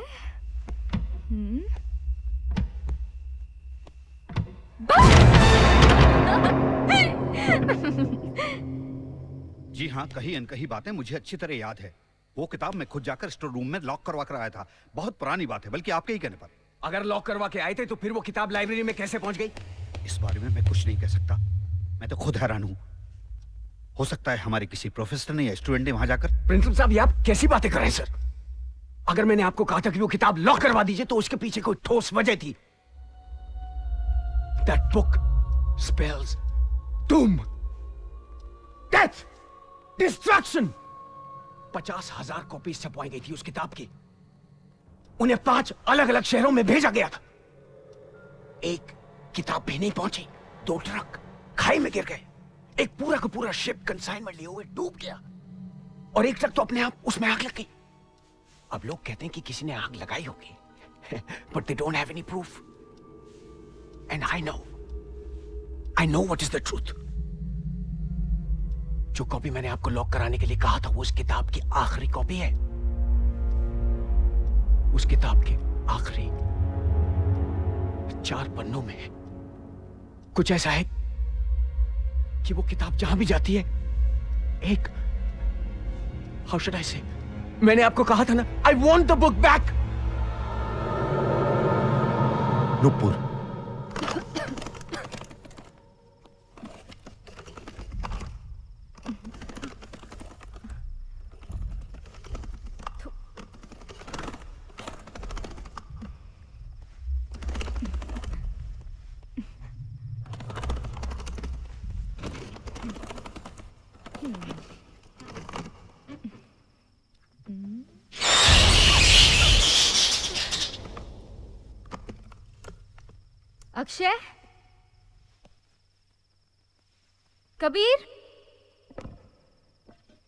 जी हाँ, कही अनकही बातें मुझे अच्छी तरह याद है। वो किताब मैं खुद जाकर स्टोर रूम में लॉक करवा कर आया था। बहुत पुरानी बात है, बल्कि आपके ही कहने पर। अगर लॉक करवा के आए थे तो फिर वो किताब लाइब्रेरी में कैसे पहुंच गई? इस बारे में मैं कुछ नहीं कह सकता, मैं तो खुद हैरान हूँ। हो सकता है हमारे किसी प्रोफेसर ने या स्टूडेंट ने वहां जाकर। प्रिंसिपल साहब, ये आप कैसी बातें कर रहे हैं सर? अगर मैंने आपको कहा था कि वो किताब लॉक करवा दीजिए तो उसके पीछे कोई ठोस वजह थी। That book spells doom, death, destruction. 50,000 copies छपवाई गई थी उस किताब की। उन्हें 5 अलग अलग शहरों में भेजा गया था। एक किताब भी नहीं पहुंची, 2 ट्रक खाई में गिर गए, एक पूरा का पूरा शिप कंसाइनमेंट लिए हुए डूब गया, और एक ट्रक तो अपने आप उसमें आग लग गई। अब लोग कहते हैं कि किसी ने आग लगाई होगी, but they don't have any proof. And I know what is the truth. जो कॉपी मैंने आपको लॉक कराने के लिए कहा था वो उस किताब की आखिरी कॉपी है। उस किताब के आखिरी 4 पन्नों में कुछ ऐसा है कि वो किताब जहां भी जाती है एक हाउ शुड आई से, मैंने आपको कहा था ना, I want the book back. Nupur, Akshay, Kabir,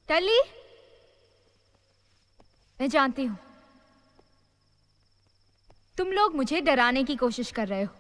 Talli, मैं जानती हूं तुम लोग मुझे डराने की कोशिश कर रहे हो।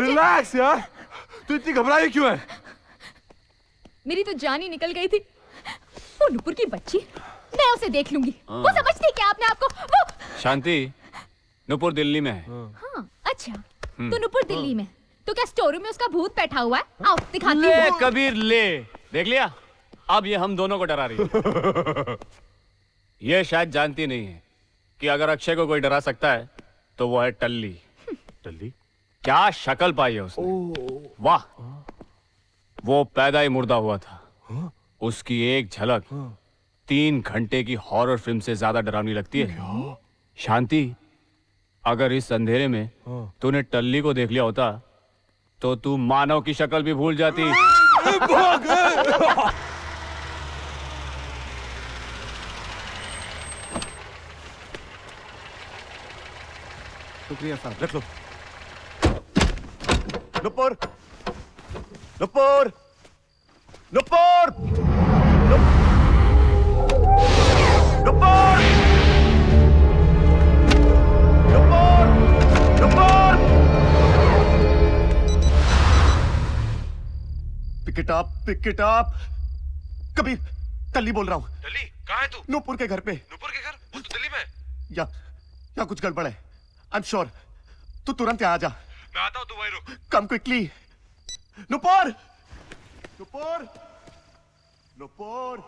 मुझे रिलैक्स यार, तू इतनी घबराई क्यों है? मेरी तो जान ही निकल गई थी। वो नुपुर की बच्ची, मैं उसे देख लूंगी। वो समझती है क्या अपने आप को? वो शांति, नुपुर दिल्ली में है। हाँ, अच्छा तो नुपुर दिल्ली में, तो क्या स्टोर रूम में उसका भूत बैठा हुआ है? आओ दिखाती ले हूँ। कबीर ले, देख लिया? अब ये हम दोनों को डरा रही है। ये शायद जानती नहीं है कि अगर अक्षय को कोई डरा सकता है तो वो है टल्ली। टल्ली? क्या शक्ल पाई है उसने, वाह। वो पैदा ही मुर्दा हुआ था। उसकी एक झलक 3 घंटे की हॉरर फिल्म से ज्यादा डरावनी लगती है। शांति, अगर इस अंधेरे में तूने टल्ली को देख लिया होता तो तू मानव की शक्ल भी भूल जाती। शुक्रिया साहब, रख लो। Nupur, Nupur, Nupur, Nupur, Nupur, Nupur. Pick it up, pick it up. Kabir, Talli बोल रहा हूँ। टल्ली, कहाँ है तू? नुपुर के घर पे। नुपुर के घर? वो तो दिल्ली में है। या कुछ गड़बड़ है। I am sure. तू तुरंत यहाँ आ जा। मैं आता हूँ, तू वहीं रुक। Come quickly. नुपुर, नुपुर, नुपुर,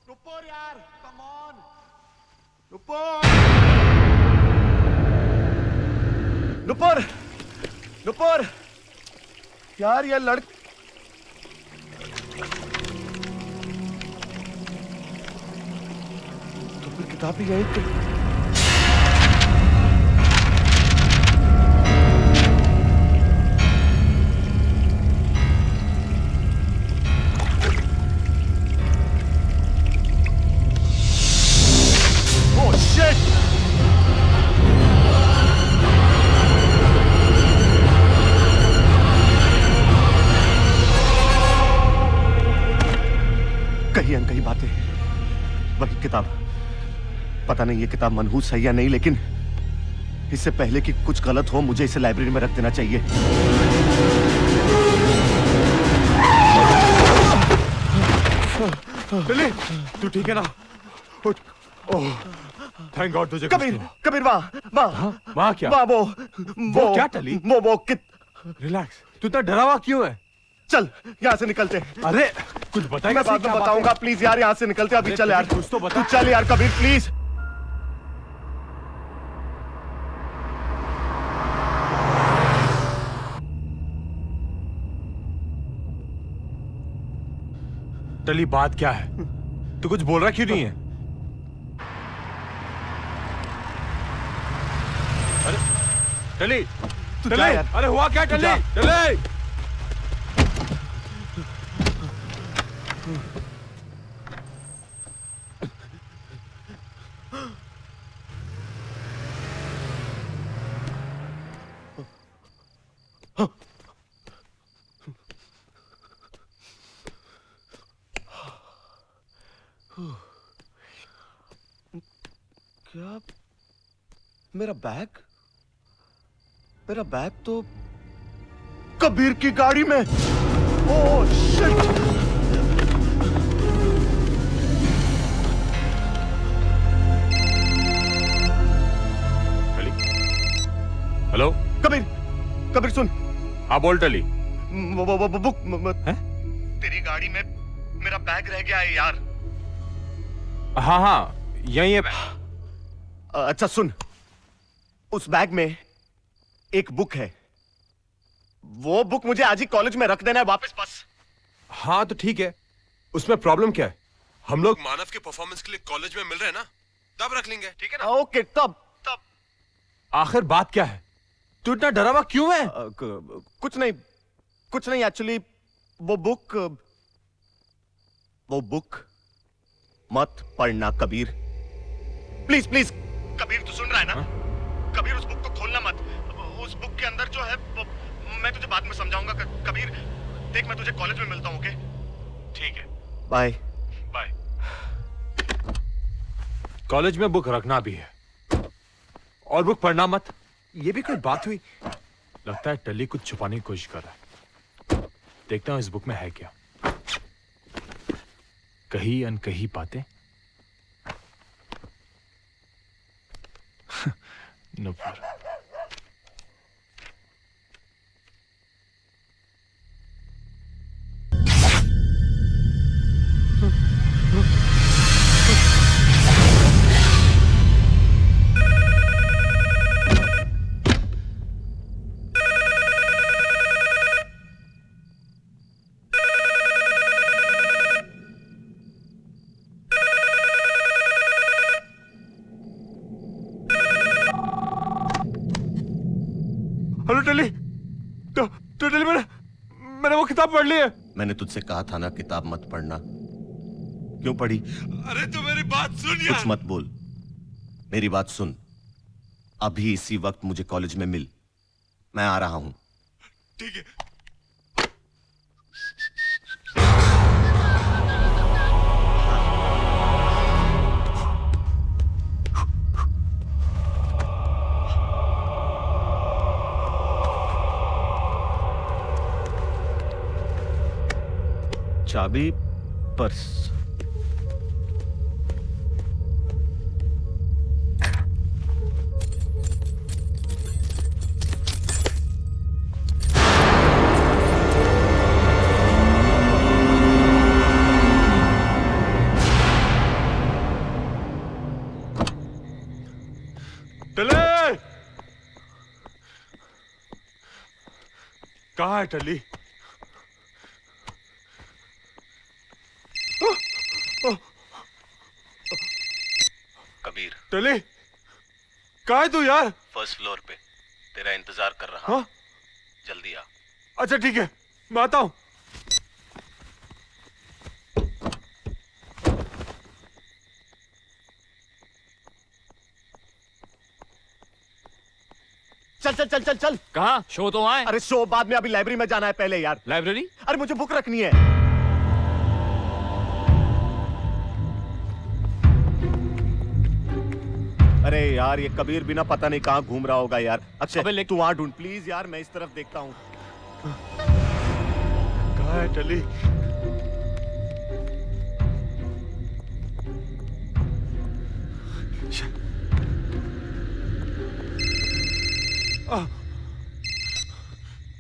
नुपुर यार, कम ऑन, नुपुर, नुपुर, नुपुर, यार ये तो फिर किताब ही यही थी। कहीं अनकही बातें, वही किताब। पता नहीं ये किताब मनहूस है या नहीं, लेकिन इससे पहले कि कुछ गलत हो मुझे इसे लाइब्रेरी में रख देना चाहिए। टल्ली, तू ठीक है ना? ओह, थैंक गॉड तुझे। कबीर, कबीर वाह, वाह, वाह क्या? वाह वो क्या टल्ली? वो रिलैक्स, तू इतना डरा हुआ क्यों है? चल यहाँ से निकलते। अरे कुछ बताएगा? मैं बाद में बताऊंगा, प्लीज यार यहाँ से निकलते। अभी चल यार, कुछ तो बता। तू चल यार कबीर प्लीज। टल्ली, बात क्या है? तू कुछ बोल रहा क्यों नहीं है? अरे टल्ली, टल्ली, अरे हुआ क्या टल्ली? टल्ली, क्या? मेरा बैग? मेरा बैग तो कबीर की गाड़ी में। Oh shit! Hello Kabir, Kabir सुन। हाँ बोल टल्ली। वो बुक है? तेरी गाड़ी में मेरा बैग रह गया है यार। हाँ हाँ यही है। अच्छा सुन, उस बैग में एक बुक है। वो बुक मुझे आज ही कॉलेज में रख देना है वापस बस। हाँ तो ठीक है, उसमें प्रॉब्लम क्या है? हम लोग मानव के परफॉर्मेंस के लिए कॉलेज में मिल रहे हैं ना, तब रख लेंगे, ठीक है ना? ओके तब। आखिर बात क्या है? तू इतना डरा हुआ क्यों है? कुछ नहीं एक्चुअली वो बुक मत पढ़ना कबीर, प्लीज प्लीज। कबीर तू सुन रहा है ना? कबीर उस बुक को खोलना मत। उस बुक के अंदर जो है मैं तुझे बाद में समझाऊंगा। कबीर देख, मैं तुझे कॉलेज में मिलता हूँ, ओके? ठीक है, बाय बाय। कॉलेज में बुक रखना भी है और बुक पढ़ना मत, ये भी कोई बात हुई? लगता है टली कुछ छुपाने की कोशिश कर रहा है। देखता हूं इस बुक में है क्या। कही अनकही बातें। नुपुर। हेलो टली, तो टली मैंने वो किताब पढ़ ली है। मैंने तुझसे कहा था ना किताब मत पढ़ना। क्यों पढ़ी? अरे तू मेरी बात सुन यार। कुछ मत बोल, मेरी बात सुन। अभी इसी वक्त मुझे कॉलेज में मिल, मैं आ रहा हूं। ठीक है। चाबी, पर्स। टली कहाँ है टली? कबीर, टली कहाँ है तू यार? फर्स्ट फ्लोर पे तेरा इंतजार कर रहा हूं। जल्दी आ। अच्छा ठीक है, मैं आता हूं। चल चल चल चल चल। कहाँ? शो तो वहाँ है। अरे शो बाद में, अभी लाइब्रेरी में जाना है पहले यार। लाइब्रेरी? अरे मुझे बुक रखनी है। अरे यार ये कबीर बिना पता नहीं कहाँ घूम रहा होगा यार। अक्षय तू वहां ढूंढ प्लीज यार, मैं इस तरफ देखता हूँ। कहाँ है टली?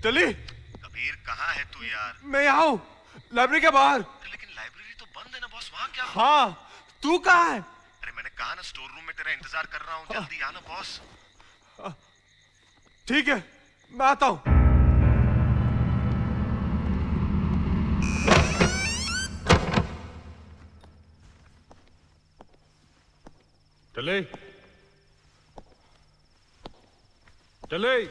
टली, कबीर कहाँ है तू यार? मैं यहाँ हूँ, लाइब्रेरी के बाहर। लेकिन लाइब्रेरी तो बंद है ना बॉस, वहाँ क्या? हाँ, तू कहाँ है? अरे मैंने कहा ना स्टोर रूम में तेरा इंतजार कर रहा हूँ, जल्दी आना बॉस। ठीक है, मैं आता हूँ। टली, टली।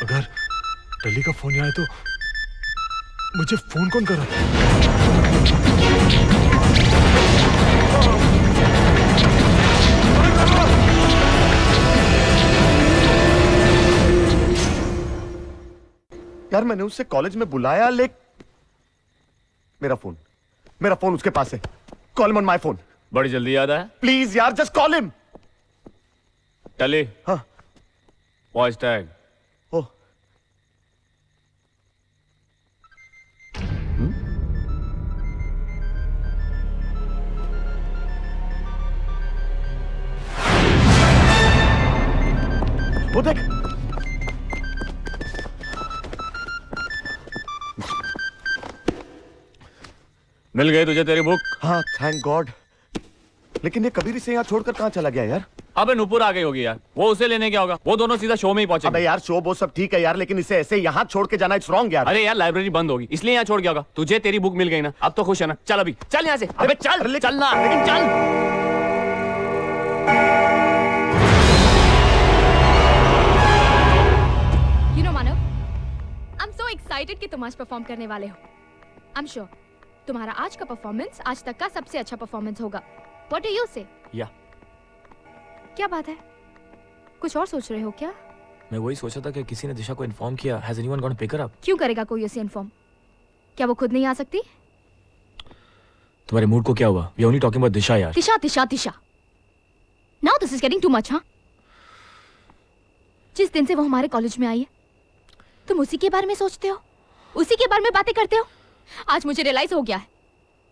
अगर टली का फोन आए तो मुझे फोन कौन कर रहा? यार मैंने उससे कॉलेज में बुलाया, मेरा फोन उसके पास है। Call him on my phone. बड़ी जल्दी याद आया? प्लीज यार, जस्ट कॉल हिम। टली। हाँ। Voice tag. ओह। वो देख। मिल गई तुझे तेरी बुक? हाँ, थैंक गॉड। लेकिन ये कबीर इसे यहाँ छोड़कर कहाँ चला गया यार? अबे नूपुर आ गई होगी यार, वो उसे लेने क्या होगा? वो दोनों सीधा शो में ही पहुंचे। अबे यार शो वो सब ठीक है यार, लेकिन इसे ऐसे यहाँ छोड़ के जाना इट्स रॉन्ग यार। अरे यार लाइब्रेरी बंद होगी इसलिए यहाँ छोड़ गया होगा। तुझे तेरी बुक मिल गई ना, अब तो खुश है ना? चल अभी चल यहाँ से। अबे चल चलना, लेकिन चल। You know, Manav, I'm so excited कि तुम आज परफॉर्म करने वाले हो। I'm sure तुम्हारा आज का परफॉर्मेंस आज तक का सबसे अच्छा परफॉर्मेंस होगा। What do you say? या क्या बात है? कुछ और सोच रहे हो क्या? मैं वही सोचा था कि किसी ने दिशा को इन्फॉर्म किया। Has anyone gone to pick her up? क्यों करेगा कोई उसे इन्फॉर्म? क्या वो खुद नहीं आ सकती? तुम्हारे मूड को क्या हुआ? We are only talking about दिशा यार। दिशा। Now this is getting too much, हाँ? जिस दिन से वो हमारे कॉलेज में आई है, तुम उसी के बारे में सोचते हो, उसी के बारे में बातें करते हो। आज मुझे रियलाइज हो गया है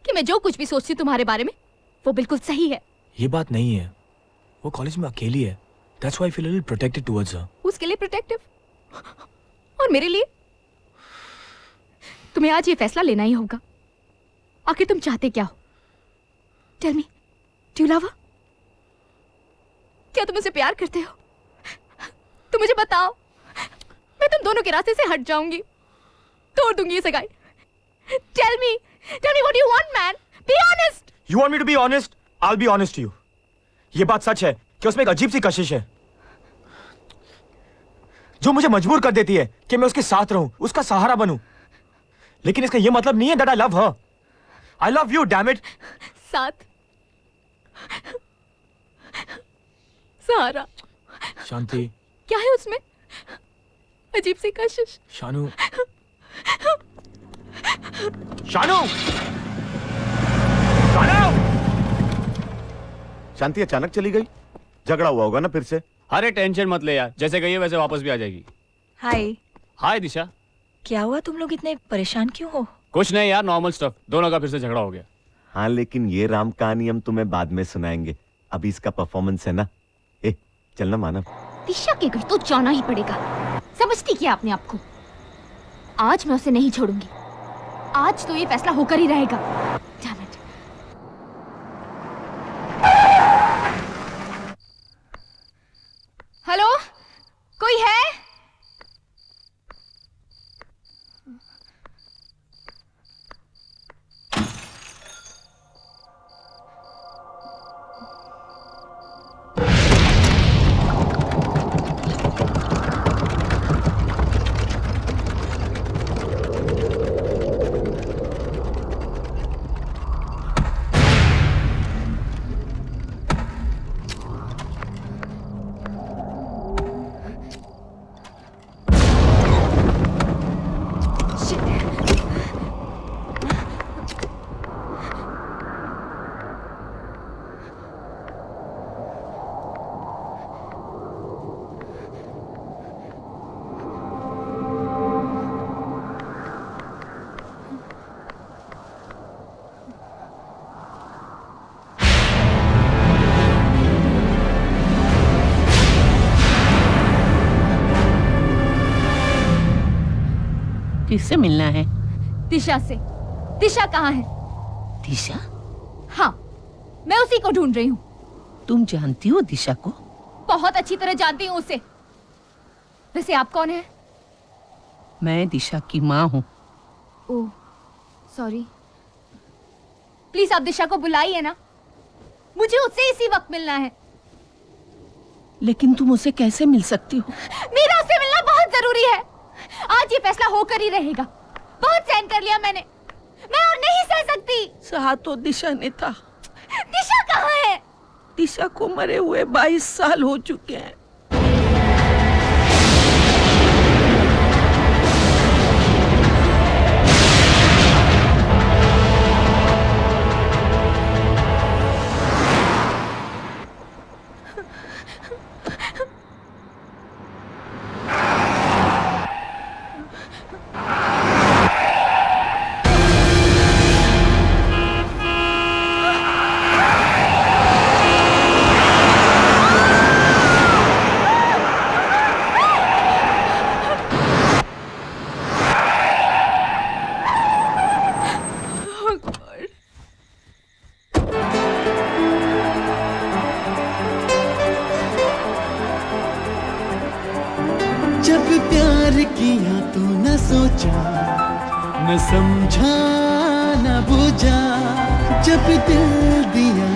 कि मैं जो कुछ भी सोचती हूँ तुम्हारे बारे में, वो बिल्कुल सही है। ये बात नहीं है, वो कॉलेज में अकेली है। That's why I feel a little protected towards her. उसके लिए प्रोटेक्टिव और मेरे लिए? तुम्हें आज ये फैसला लेना ही होगा। आखिर तुम चाहते क्या हो? Tell me, do you love her? क्या तुम उसे प्यार करते हो? तुम मुझे बताओ, मैं तुम दोनों के रास्ते से हट जाऊंगी, तोड़ दूंगी ये सगाई। Tell me what you want, man. Be honest. You want me to be honest? I'll be honest to you. ये बात सच है कि उसमें एक अजीब सी कशिश है जो मुझे मजबूर कर देती है कि मैं उसके साथ रहूं, उसका सहारा बनूं। लेकिन इसका ये मतलब नहीं है that I love her. I love you, damn it. साथ, सहारा। शांति। क्या है उसमें? अजीब सी कशिश। शानू। शानू। शांति अचानक चली गई, झगड़ा हुआ होगा ना फिर से? अरे टेंशन मत ले यार, जैसे गई है वैसे वापस भी आ जाएगी। हाय। हाय दिशा। क्या हुआ, तुम लोग इतने परेशान क्यों हो? कुछ नहीं यार, नॉर्मल स्टफ। दोनों का फिर से झगड़ा हो गया। हाँ लेकिन ये राम कहानी हम तुम्हें बाद में सुनाएंगे, अभी इसका परफॉर्मेंस है ना। ए चलना मानव। दिशा के घर तो जाना ही पड़ेगा। समझती क्या अपने आप को? आज मैं उसे नहीं छोड़ूंगी। आज तो ये फैसला होकर ही रहेगा। Damn it. हेलो, कोई है? किससे मिलना है? दिशा से। दिशा कहाँ है? दिशा? हाँ, मैं उसी को ढूंढ रही हूँ। तुम जानती हो दिशा को? बहुत अच्छी तरह जानती हूँ उसे। वैसे आप कौन है? मैं दिशा की माँ हूँ। ओह, सॉरी। प्लीज आप दिशा को बुलाइए ना, मुझे उससे इसी वक्त मिलना है। लेकिन तुम उसे कैसे मिल सकती हो? मेरा उससे मिलना बहुत जरूरी है। आज ये फैसला होकर ही रहेगा। बहुत सहन कर लिया मैंने, मैं और नहीं सह सकती। सहा तो दिशा ने था। दिशा कहाँ है? दिशा को मरे हुए 22 साल हो चुके हैं। जब प्यार किया तो न सोचा, न समझा, न बुझा। जब दिल दिया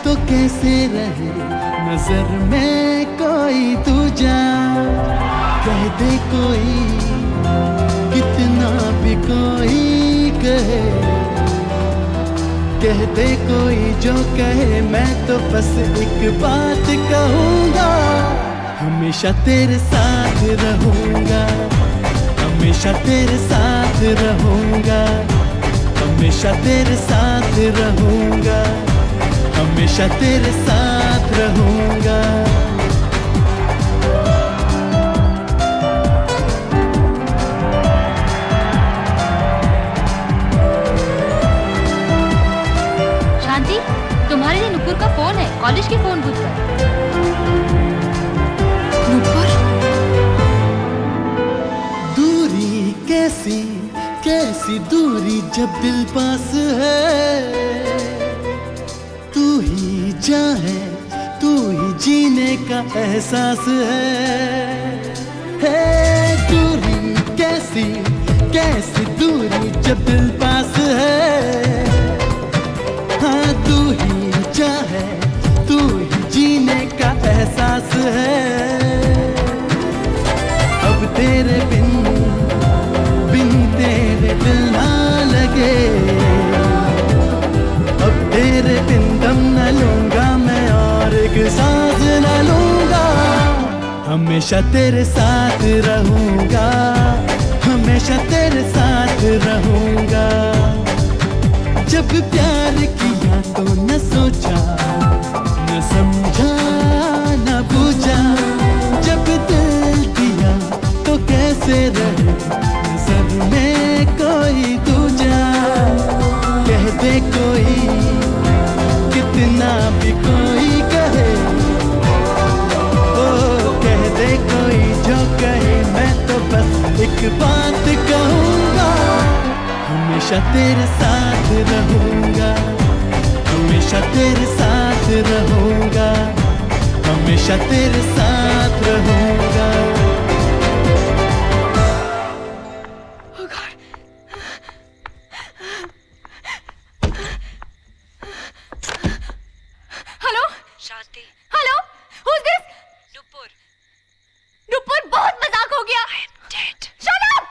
तो कैसे रहे नजर में कोई दूजा। कह दे कोई कितना भी कोई कहे, कह दे कोई जो कहे, मैं तो बस एक बात कहूँगा। हमेशा तेरे साथ रहूंगा, हमेशा तेरे साथ रहूंगा, हमेशा तेरे साथ रहूंगा, हमेशा तेरे साथ रहूंगा। शांति, तुम्हारे लिए नुपुर का फोन है, कॉलेज के फोन बूथ पर। दूरी कैसी कैसी दूरी जब दिल पास है। तू ही जान है, तू ही जीने का एहसास है। दूरी कैसी कैसी दूरी जब दिल पास है। हाँ तू ही जान है, तू ही जीने का एहसास है। अब तेरे बिन तेरे दिल ना लगे, अब तेरे बिन दम न लूंगा मैं और एक सांस न लूंगा। हमेशा तेरे साथ रहूंगा, हमेशा तेरे साथ रहूंगा। जब प्यार किया तो न सोचा, न समझा, न बुझा। जब दिल दिया तो कैसे रहे नजर में कोई दूजा। कह दे कोई कितना भी कोई कहे, ओ कह दे कोई जो कहे, मैं तो बस एक बात कहूँगा। हमेशा तेरे साथ रहूंगा, हमेशा तेरे साथ रहूंगा, हमेशा तेरे साथ रहूंगा। Hello Shanti, hello who's this? Nupur, Nupur बहुत मजाक हो गया। Shut up!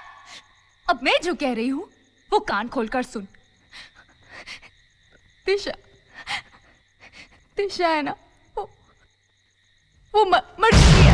अब मैं जो कह रही हूँ वो कान खोलकर सुन। दिशा, दिशा है ना, वो मर चुकी है।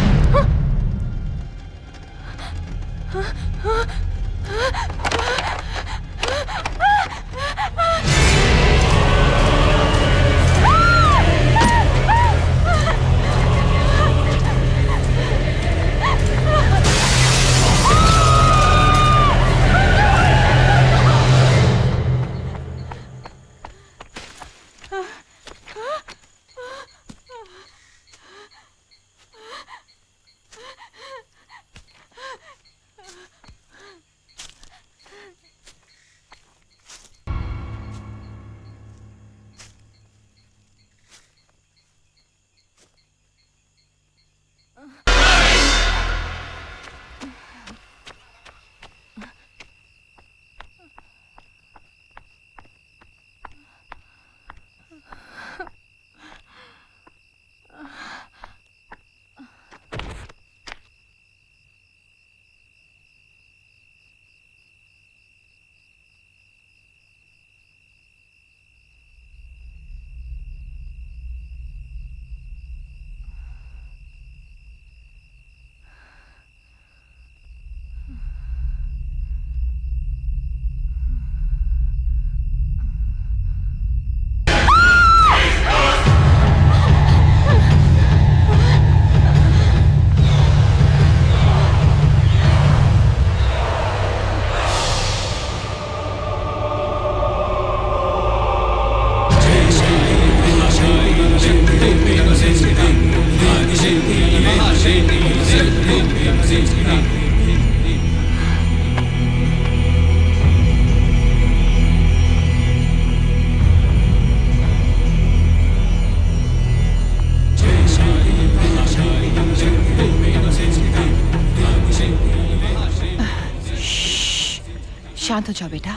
शांत हो जाओ बेटा,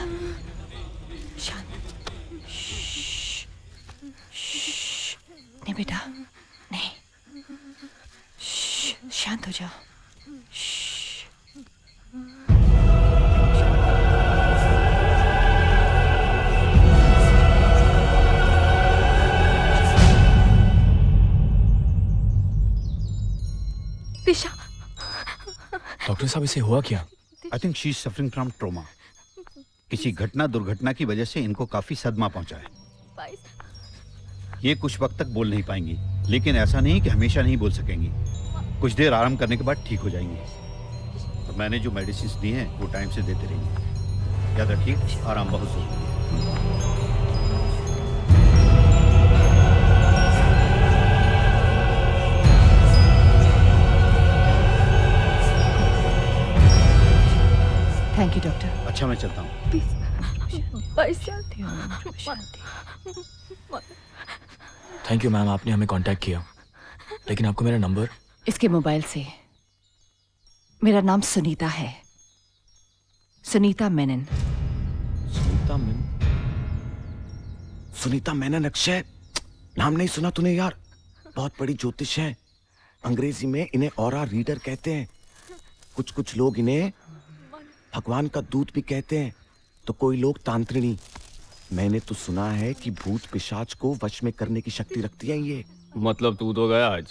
शांत। नहीं बेटा, नहीं, शांत हो जाओ। दिशा, डॉक्टर साहब इसे हुआ क्या? I think she is suffering from trauma. किसी घटना दुर्घटना की वजह से इनको काफी सदमा पहुंचा है। ये कुछ वक्त तक बोल नहीं पाएंगी, लेकिन ऐसा नहीं कि हमेशा नहीं बोल सकेंगी। कुछ देर आराम करने के बाद ठीक हो जाएंगी। तो मैंने जो मेडिसिन दी हैं वो टाइम से देते रहिए। याद रखिए, आराम बहुत जरूरी है। Thank you doctor. अच्छा, मैं चलता हूँ। थैंक यू मैम, आपने हमें कांटेक्ट किया, लेकिन आपको मेरा नंबर? इसके मोबाइल से। मेरा नाम सुनीता है, सुनीता मेनन। सुनीता मेनन? सुनीता मेनन? अक्षय, नाम नहीं सुना तूने यार? बहुत बड़ी ज्योतिष है। अंग्रेजी में इन्हें ऑरा रीडर कहते हैं। कुछ कुछ लोग इन्हें भगवान का दूत भी कहते हैं, तो कोई लोग तांत्रिणी। मैंने तो सुना है कि भूत पिशाच को वश में करने की शक्ति रखती है ये। मतलब तू तो गया आज।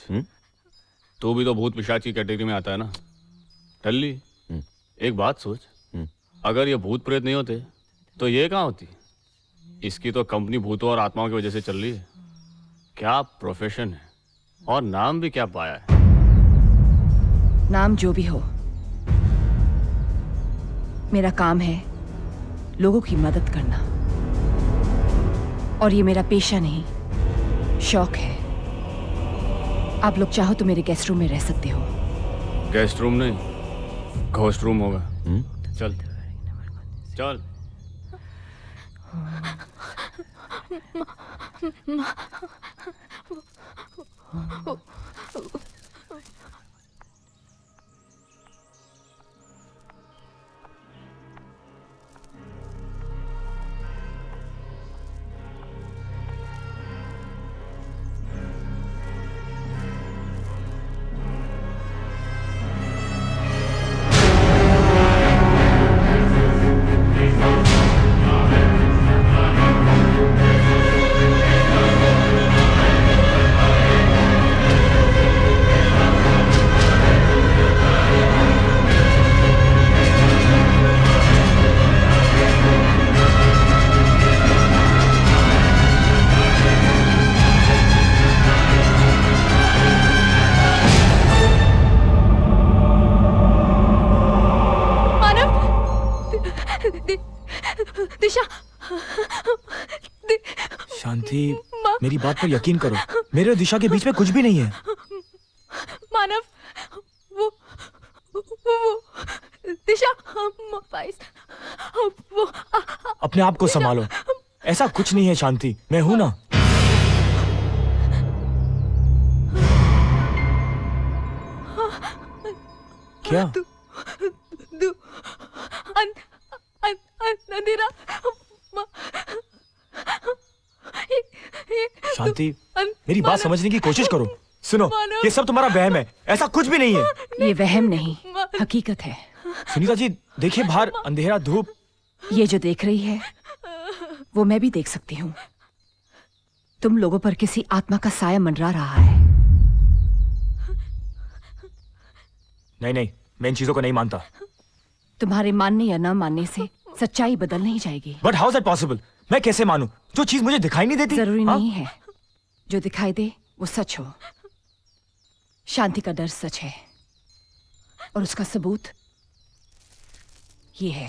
तू भी तो भूत पिशाच की कैटेगरी में आता है ना। टल्ली, एक बात सोच, अगर ये भूत प्रेत नहीं होते तो ये कहाँ होती? इसकी तो कंपनी भूतों और आत्माओं की वजह से चल रही है। क्या प्रोफेशन है और नाम भी क्या पाया है। नाम जो भी हो, मेरा काम है लोगों की मदद करना, और ये मेरा पेशा नहीं, शौक है। आप लोग चाहो तो मेरे गेस्ट रूम में रह सकते हो। गेस्ट रूम नहीं, घोस्ट रूम होगा। चल चल। दिशा, शांति, मेरी बात पर यकीन करो, मेरे और दिशा के बीच में कुछ भी नहीं है। मानव, वो दिशा, वो अपने आप को संभालो, ऐसा कुछ नहीं है शांति, मैं हूं ना। क्या? अंधेरा। शांति, मेरी बात समझने की कोशिश करो। सुनो, ये सब तुम्हारा वहम है, ऐसा कुछ भी नहीं है। ये वहम नहीं, हकीकत है। सुनीता जी, देखिए बाहर अंधेरा, धूप। ये जो देख रही है वो मैं भी देख सकती हूँ। तुम लोगों पर किसी आत्मा का साया मंडरा रहा है। नहीं नहीं, मैं इन चीजों को नहीं मानता। तुम्हारे मानने या न मानने से सच्चाई बदल नहीं जाएगी। But how is that possible? मैं कैसे मानूं जो चीज मुझे दिखाई नहीं देती? जरूरी नहीं है जो दिखाई दे वो सच हो। शांति का डर सच है और उसका सबूत ये है।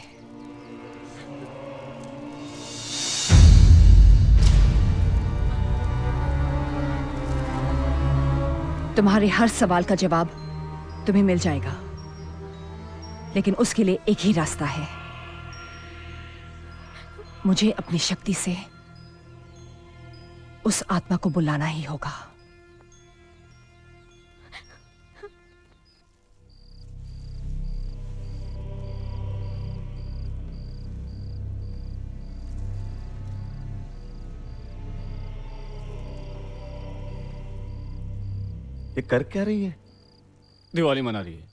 तुम्हारे हर सवाल का जवाब तुम्हें मिल जाएगा। लेकिन उसके लिए एक ही रास्ता है। मुझे अपनी शक्ति से उस आत्मा को बुलाना ही होगा। ये कर क्या रही है? दिवाली मना रही है।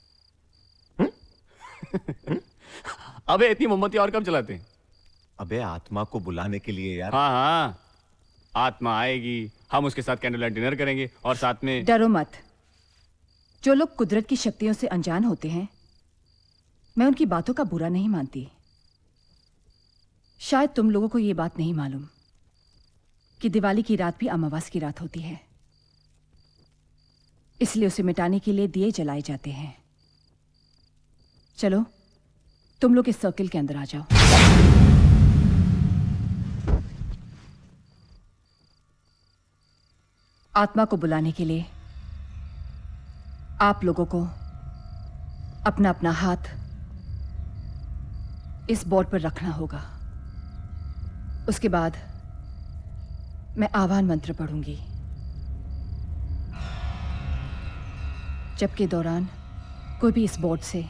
अबे इतनी मोमबत्ती और कब जलाते हैं? अबे आत्मा को बुलाने के लिए यार। हाँ हाँ, आत्मा आएगी, हम उसके साथ कैंडल लाइट डिनर करेंगे और साथ में। डरो मत। जो लोग कुदरत की शक्तियों से अनजान होते हैं, मैं उनकी बातों का बुरा नहीं मानती। शायद तुम लोगों को यह बात नहीं मालूम कि दिवाली की रात भी अमावस की रात होती है, इसलिए उसे मिटाने के लिए दिए जलाए जाते हैं। चलो तुम लोग इस सर्किल के अंदर आ जाओ। आत्मा को बुलाने के लिए आप लोगों को अपना अपना हाथ इस बोर्ड पर रखना होगा। उसके बाद मैं आह्वान मंत्र पढ़ूंगी, जबकि दौरान कोई भी इस बोर्ड से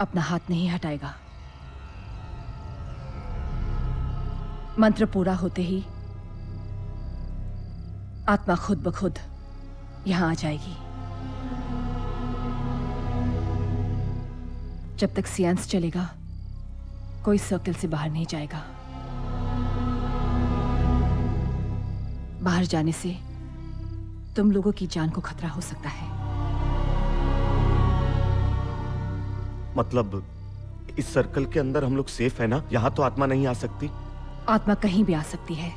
अपना हाथ नहीं हटाएगा। मंत्र पूरा होते ही आत्मा खुद ब खुद यहां आ जाएगी। जब तक सियांस चलेगा, कोई सर्कल से बाहर नहीं जाएगा। बाहर जाने से तुम लोगों की जान को खतरा हो सकता है। मतलब इस सर्कल के अंदर हम लोग सेफ है ना? यहाँ तो आत्मा नहीं आ सकती? आत्मा कहीं भी आ सकती है,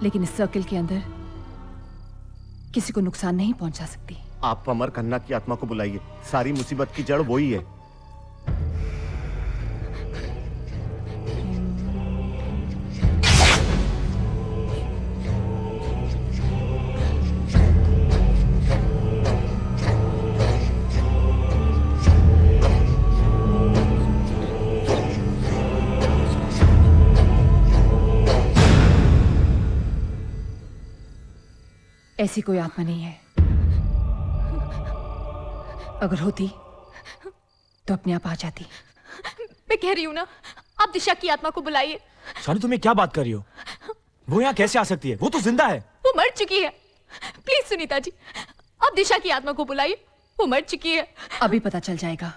लेकिन इस सर्कल के अंदर किसी को नुकसान नहीं पहुंचा सकती। आप अमर खन्ना की आत्मा को बुलाइए, सारी मुसीबत की जड़ वही है। ऐसी कोई आत्मा नहीं है। अगर होती तो अपने आप आ जाती। मैं कह रही हूं ना, आप दिशा की आत्मा को बुलाइए। सानू तुम क्या बात कर रही हो? वो यहाँ कैसे आ सकती है? वो तो जिंदा है। वो मर चुकी है। प्लीज सुनीता जी, आप दिशा की आत्मा को बुलाइए, वो मर चुकी है। अभी पता चल जाएगा।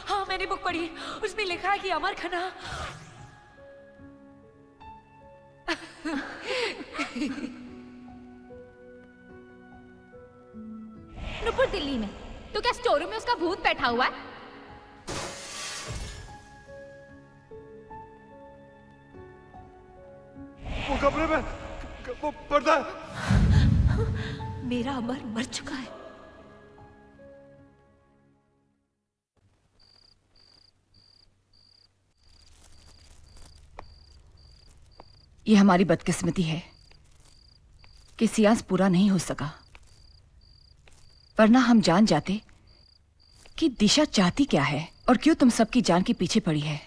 हाँ मैंने बुक पढ़ी, उसमें लिखा है कि अमर खन्ना नुपुर दिल्ली में, तो क्या स्टोर रूम में उसका भूत बैठा हुआ है। वो कमरे में वो पर्दा। मेरा अमर मर चुका है। ये हमारी बदकिस्मती है कि सियास पूरा नहीं हो सका, वरना हम जान जाते कि दिशा चाहती क्या है और क्यों तुम सबकी जान के पीछे पड़ी है।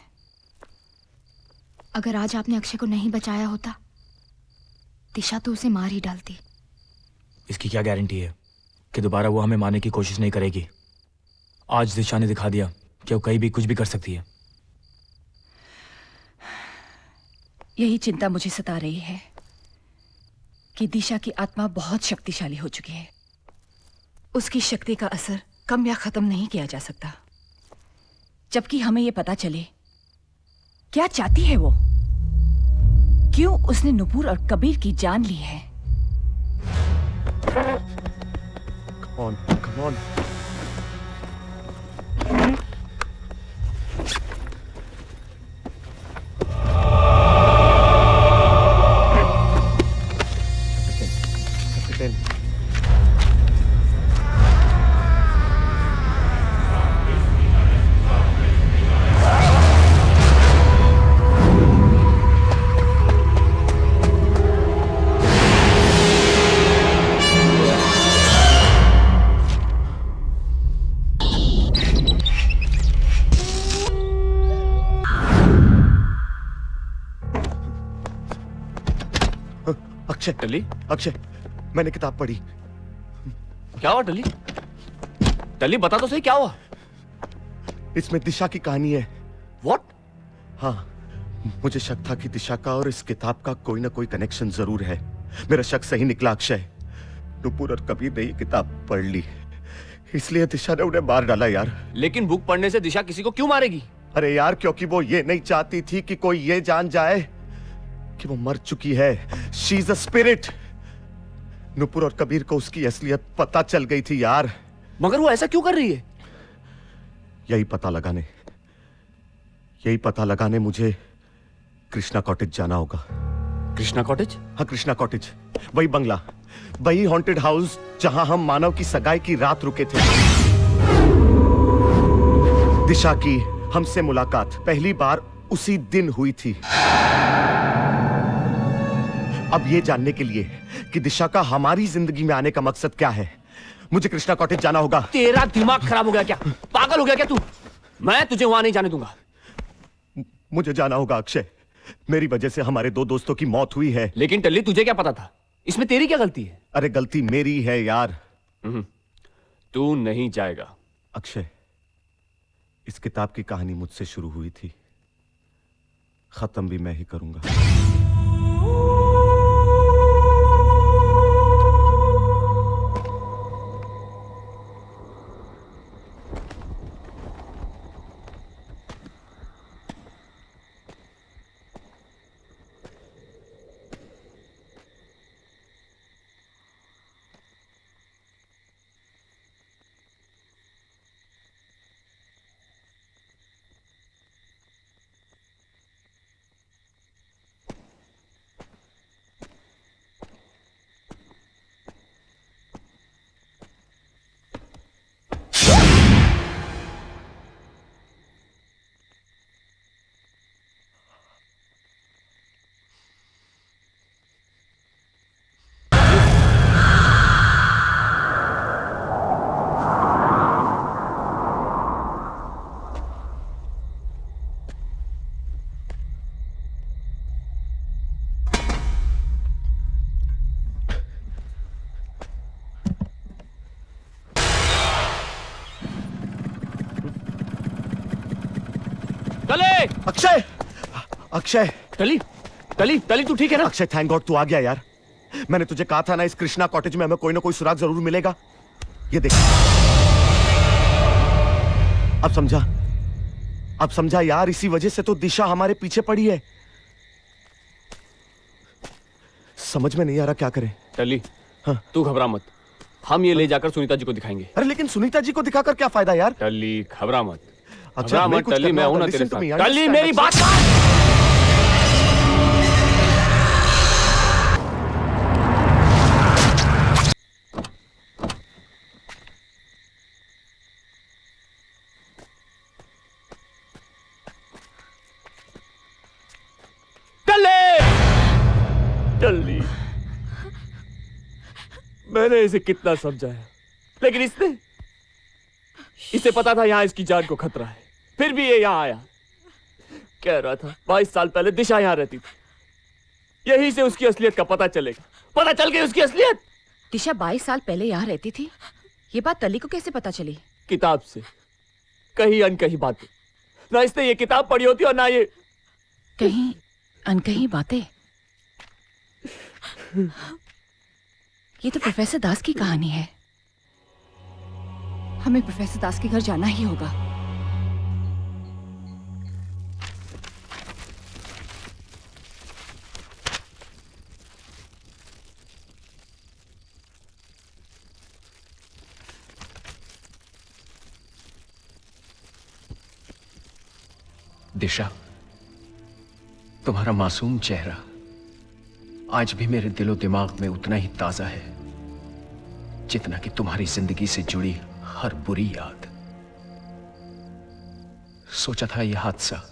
अगर आज आपने अक्षय को नहीं बचाया होता, दिशा तो उसे मार ही डालती। इसकी क्या गारंटी है कि दोबारा वो हमें मारने की कोशिश नहीं करेगी? आज दिशा ने दिखा दिया कि वो कहीं भी कुछ भी कर सकती है। यही चिंता मुझे सता रही है कि दिशा की आत्मा बहुत शक्तिशाली हो चुकी है। उसकी शक्ति का असर कम या खत्म नहीं किया जा सकता। जबकि हमें यह पता चले क्या चाहती है वो, क्यों उसने नुपुर और कबीर की जान ली है। Come on. टली, अक्षय, मैंने किताब पढ़ी। क्या हुआ टली? टली बता तो सही क्या हुआ? इसमें दिशा की कहानी है। What? हाँ, मुझे शक था कि दिशा का और इस किताब का कोई ना कोई कनेक्शन जरूर है। मेरा शक सही निकला अक्षय। नुपुर और कबीर ने ये किताब पढ़ ली, इसलिए दिशा ने उन्हें मार डाला यार। लेकिन बुक पढ़ने से दिशा किसी को क्यों मारेगी? अरे यार, क्योंकि वो ये नहीं चाहती थी कि कोई ये जान जाए कि वो मर चुकी है। She is a spirit. Nupur और कबीर को उसकी असलियत पता चल गई थी यार। मगर वो ऐसा क्यों कर रही है? यही पता लगाने मुझे कृष्णा कॉटेज जाना होगा। कृष्णा कॉटेज? हाँ, कृष्णा कॉटेज, वही बंगला, वही हॉन्टेड हाउस जहां हम मानव की सगाई की रात रुके थे। दिशा की हमसे मुलाकात पहली बार उसी दिन हुई थी। अब ये जानने के लिए कि दिशा का हमारी जिंदगी में आने का मकसद क्या है, मुझे कृष्णा कॉटेज जाना होगा। तेरा दिमाग खराब हो गया क्या? पागल हो गया क्या तू? मैं तुझे वहां नहीं जाने दूंगा। मुझे जाना होगा अक्षय, मेरी वजह से हमारे दो दोस्तों की मौत हुई है। लेकिन टल्ली, तुझे क्या पता था? इसमें तेरी क्या गलती है? अरे गलती मेरी है यार। तू नहीं जाएगा। अक्षय, इस किताब की कहानी मुझसे शुरू हुई थी, खत्म भी मैं ही करूंगा। अक्षय, अक्षय, टली, टली, टली, तू ठीक है ना? अक्षय, थैंक गॉड तू आ गया यार। मैंने तुझे कहा था ना, इस कृष्णा कॉटेज में हमें कोई ना कोई सुराग जरूर मिलेगा। ये देख, अब समझा यार, इसी वजह से तो दिशा हमारे पीछे पड़ी है। समझ में नहीं आ रहा क्या करें। टली, हाँ, तू घबरा मत, हम ये ले जाकर सुनीता जी को दिखाएंगे। अरे लेकिन सुनीता जी को दिखाकर क्या फायदा यार? टल्ली घबरा मत। अच्छा, घबरा मैं मत कुछ टल्ली, करना मैं हूं होगा, ना तेरे listen to me, साथ। टल्ली understand, मेरी बात अच्छा। मान। टल्ली, मैंने इसे कितना समझाया, लेकिन इसे पता था यहाँ इसकी जान को खतरा है, फिर भी ये यहाँ आया। कह रहा था 22 साल पहले दिशा यहाँ रहती थी, यहीं से उसकी असलियत का पता चलेगा। पता चल गई उसकी असलियत। दिशा 22 साल पहले यहाँ रहती थी, ये बात टल्ली को कैसे पता चली? किताब से, कहीं अनकही बातें। ना इसने ये किताब पढ़ी होती और ना ये। कहीं अनकही बातें? ये तो प्रोफेसर दास की कहानी है। हमें प्रोफेसर दास के घर जाना ही होगा। दिशा, तुम्हारा मासूम चेहरा आज भी मेरे दिलो दिमाग में उतना ही ताजा है जितना कि तुम्हारी जिंदगी से जुड़ी हर बुरी याद। सोचा था यह हादसा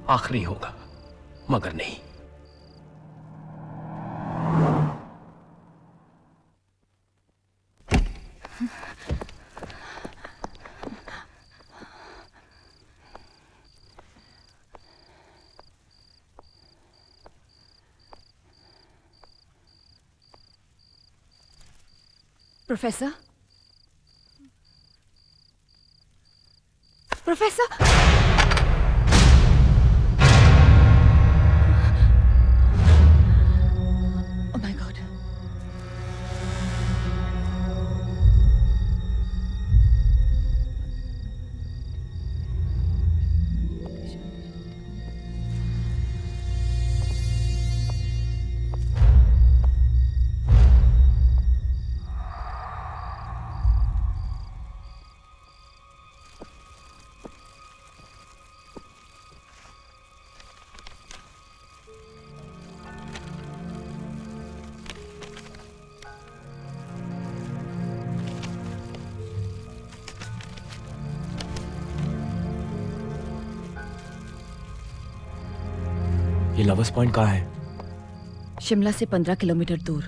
आखिरी होगा, मगर नहीं। Professor, professor, oh my God. ये लवर्स पॉइंट कहाँ है? शिमला से 15 किलोमीटर दूर।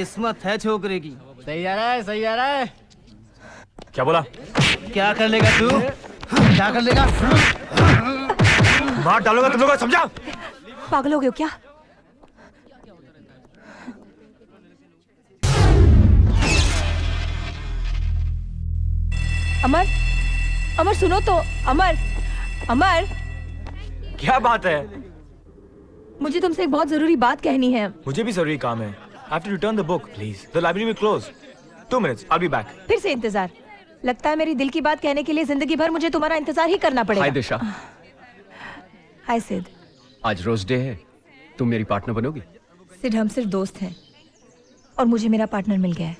किस्मत है छोकरे की। सही आ रहा है, सही आ रहा है। क्या बोला? क्या कर लेगा तू? क्या कर लेगा? मार डालूंगा तुम लोगों को, समझा? पागल हो गए हो क्या? अमर, अमर सुनो तो। अमर, अमर, क्या बात है? मुझे तुमसे एक बहुत जरूरी बात कहनी है। मुझे भी जरूरी काम है। I have to return the book, please. The library will close. 2 minutes, I'll be back. फिर से इंतजार। लगता है मेरी दिल की बात कहने के लिए जिंदगी भर मुझे तुम्हारा इंतजार ही करना पड़ेगा। हाय दिशा। हाय सिड। आज रोज डे है, तुम मेरी पार्टनर बनोगी? सिड, हम सिर्फ दोस्त हैं और मुझे मेरा पार्टनर मिल गया है।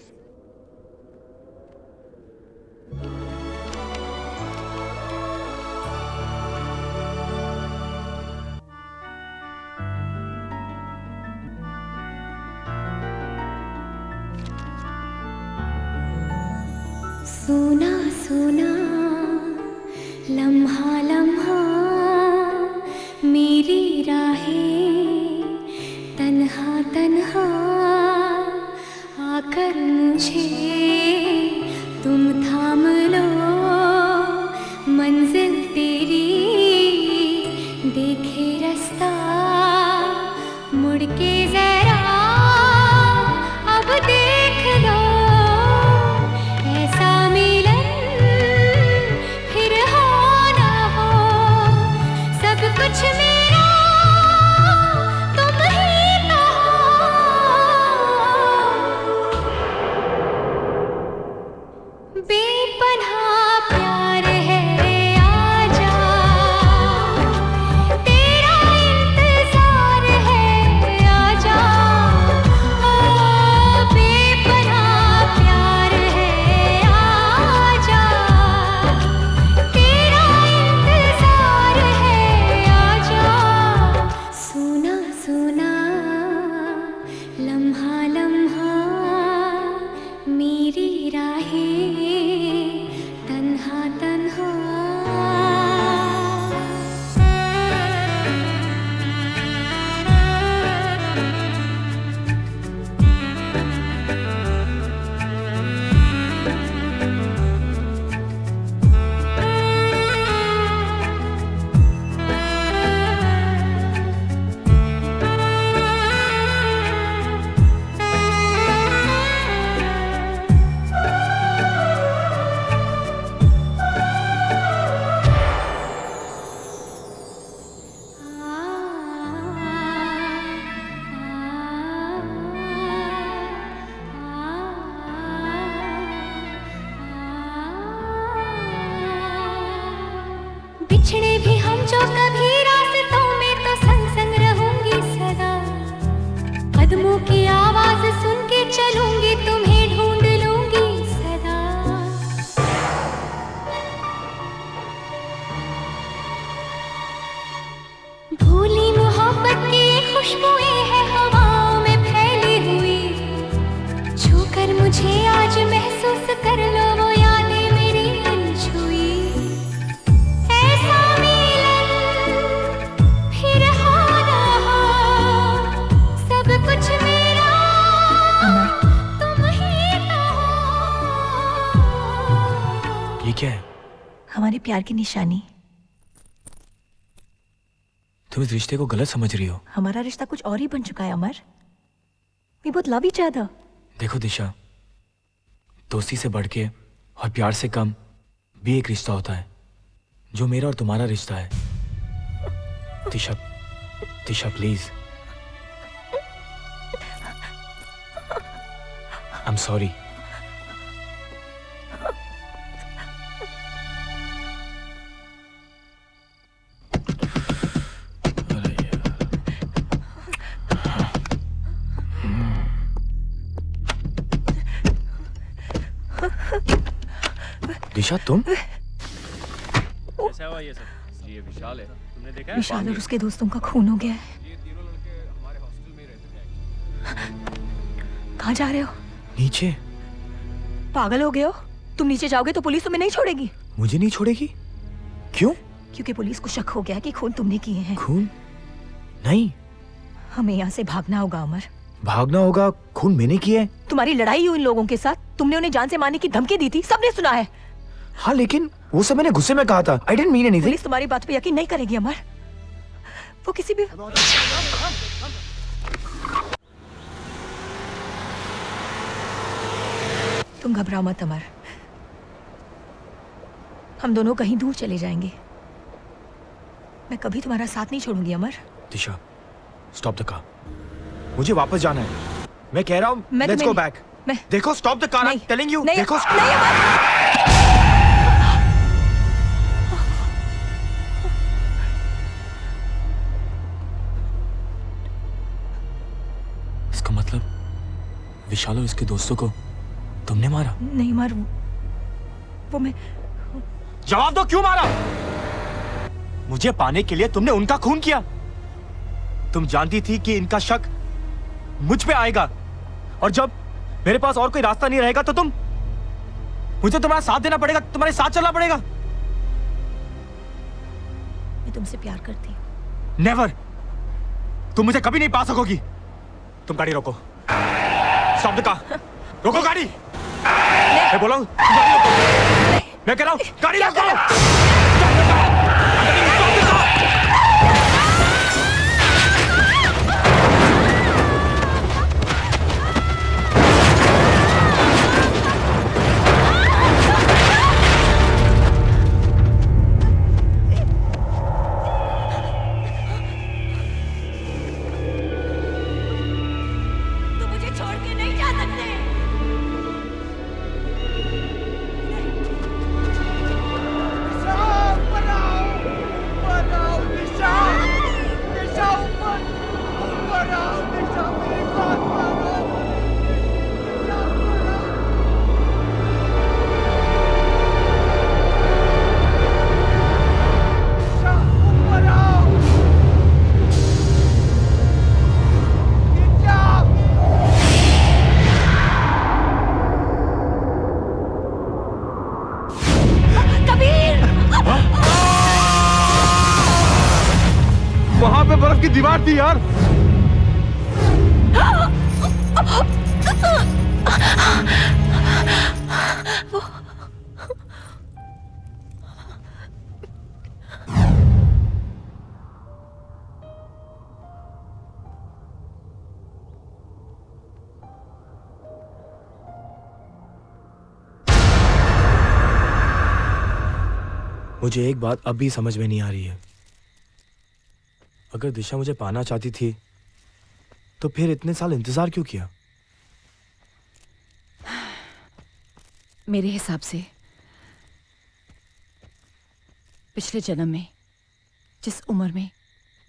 सोना सोना लम्हा लम्हा मेरी राहें तन्हा तन्हा आकर मुझे तुम थाम लो, मंजिल तेरी देखे रास्ता मुड़ के जरा अब देख लो, ऐसा मिलन फिर हो ना हो, सब कुछ मेरा तुम ही तो हो। बेपनाह प्यार है आजा, तेरा इंतजार है आजा, ओ बेपनाह प्यार है आजा, तेरा इंतजार है आजा। सोना सोना लम्हा लम्हा मेरी राहें तन्हा तन्हा। बिछड़े भी हम जो कभी रास्तों में तो संग संग रहूंगी सदा, कदमों की आवाज सुन के चलूंगी तुम्हें ढूंढ लूंगी सदा। भूली मोहब्बत की खुशबुएं है हवाओं में फैली हुई, छूकर मुझे आज महसूस कर लो वो यादें मेरी अनछुई, ऐसा मिलन फिर हो ना हो, सब कुछ मेरा तुम ही तो हो। ये क्या है? हमारे प्यार की निशानी। तुम इस रिश्ते को गलत समझ रही हो। हमारा रिश्ता कुछ और ही बन चुका है अमर। We both love each other. देखो दिशा, दोस्ती से बढ़ के और प्यार से कम भी एक रिश्ता होता है, जो मेरा और तुम्हारा रिश्ता है। Disha, Disha please. I am sorry. Disha तुम? कैसा हुआ ये सब? ये विशाल है, तुमने देखा है? विशाल और उसके दोस्तों का खून हो गया है। कहाँ जा रहे हो? नीचे। पागल हो गए हो? तुम नीचे जाओगे तो पुलिस तुम्हें नहीं छोड़ेगी। मुझे नहीं छोड़ेगी? क्यों? क्योंकि पुलिस को शक हो गया कि खून तुमने किए हैं। खून? नहीं। हमें यहाँ से भागना होगा अमर। भागना होगा, खून मैंने किया है। तुम्हारी लड़ाई हुई इन लोगों के साथ, तुमने उन्हें जान से मारने की धमकी दी थी, सबने सुना है। हाँ लेकिन वो सब मैंने गुस्से में कहा था। I didn't mean anything। Police तुम्हारी बात पे यकीन नहीं करेगी अमर। वो किसी भी तुम घबराओ मत अमर, हम दोनों कहीं दूर चले जाएंगे। मैं कभी तुम्हारा साथ नहीं छोड़ूंगी अमर। दिशा, स्टॉप द कार। मुझे वापस जाना है। मैं कह रहा हूँ लेट्स गो बैक। देखो stop the car, I am telling you. देखो इसका मतलब विशाल और इसके दोस्तों को तुमने मारा? नहीं मार, वो मैं। जवाब दो, क्यों मारा? मुझे पाने के लिए तुमने उनका खून किया। तुम जानती थी कि इनका शक मुझ पे आएगा, और जब मेरे पास और कोई रास्ता नहीं रहेगा तो मुझे तुम्हारा साथ देना पड़ेगा, तुम्हारे साथ चलना पड़ेगा। मैं तुमसे प्यार करती हूँ। नेवर। तुम मुझे कभी नहीं पा सकोगी। तुम गाड़ी रोको। Stop the car. रोको गाड़ी। मैं बोला हूं, गाड़ी रोको। मैं कह रहा हूं गाड़ी रोको। वहां पे बर्फ की दीवार थी यार। मुझे एक बात अब भी समझ में नहीं आ रही है। अगर दिशा मुझे पाना चाहती थी तो फिर इतने साल इंतजार क्यों किया? मेरे हिसाब से पिछले जन्म में जिस उम्र में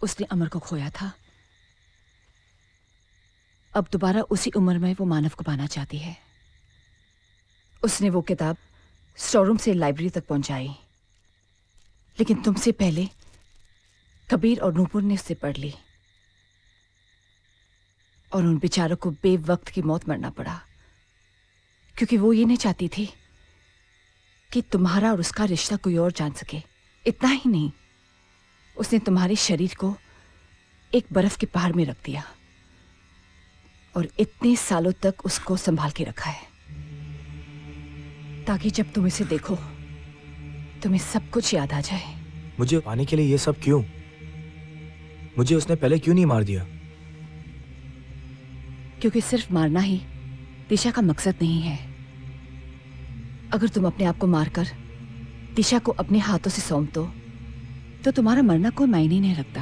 उसने अमर को खोया था, अब दोबारा उसी उम्र में वो मानव को पाना चाहती है। उसने वो किताब स्टोर रूम से लाइब्रेरी तक पहुंचाई, लेकिन तुमसे पहले कबीर और नूपुर ने उससे पढ़ ली और उन बेचारों को बेवक्त की मौत मरना पड़ा, क्योंकि वो ये नहीं चाहती थी कि तुम्हारा और उसका रिश्ता कोई और जान सके। इतना ही नहीं, उसने तुम्हारे शरीर को एक बर्फ के पहाड़ में रख दिया और इतने सालों तक उसको संभाल के रखा है, ताकि जब तुम इसे देखो तुम्हें सब कुछ याद आ जाए। मुझे पाने के लिए ये सब क्यों? मुझे उसने पहले क्यों नहीं मार दिया? क्योंकि सिर्फ मारना ही दिशा का मकसद नहीं है। अगर तुम अपने आप को मारकर दिशा को अपने हाथों से सौंप दो तो तुम्हारा मरना कोई मायने नहीं रखता।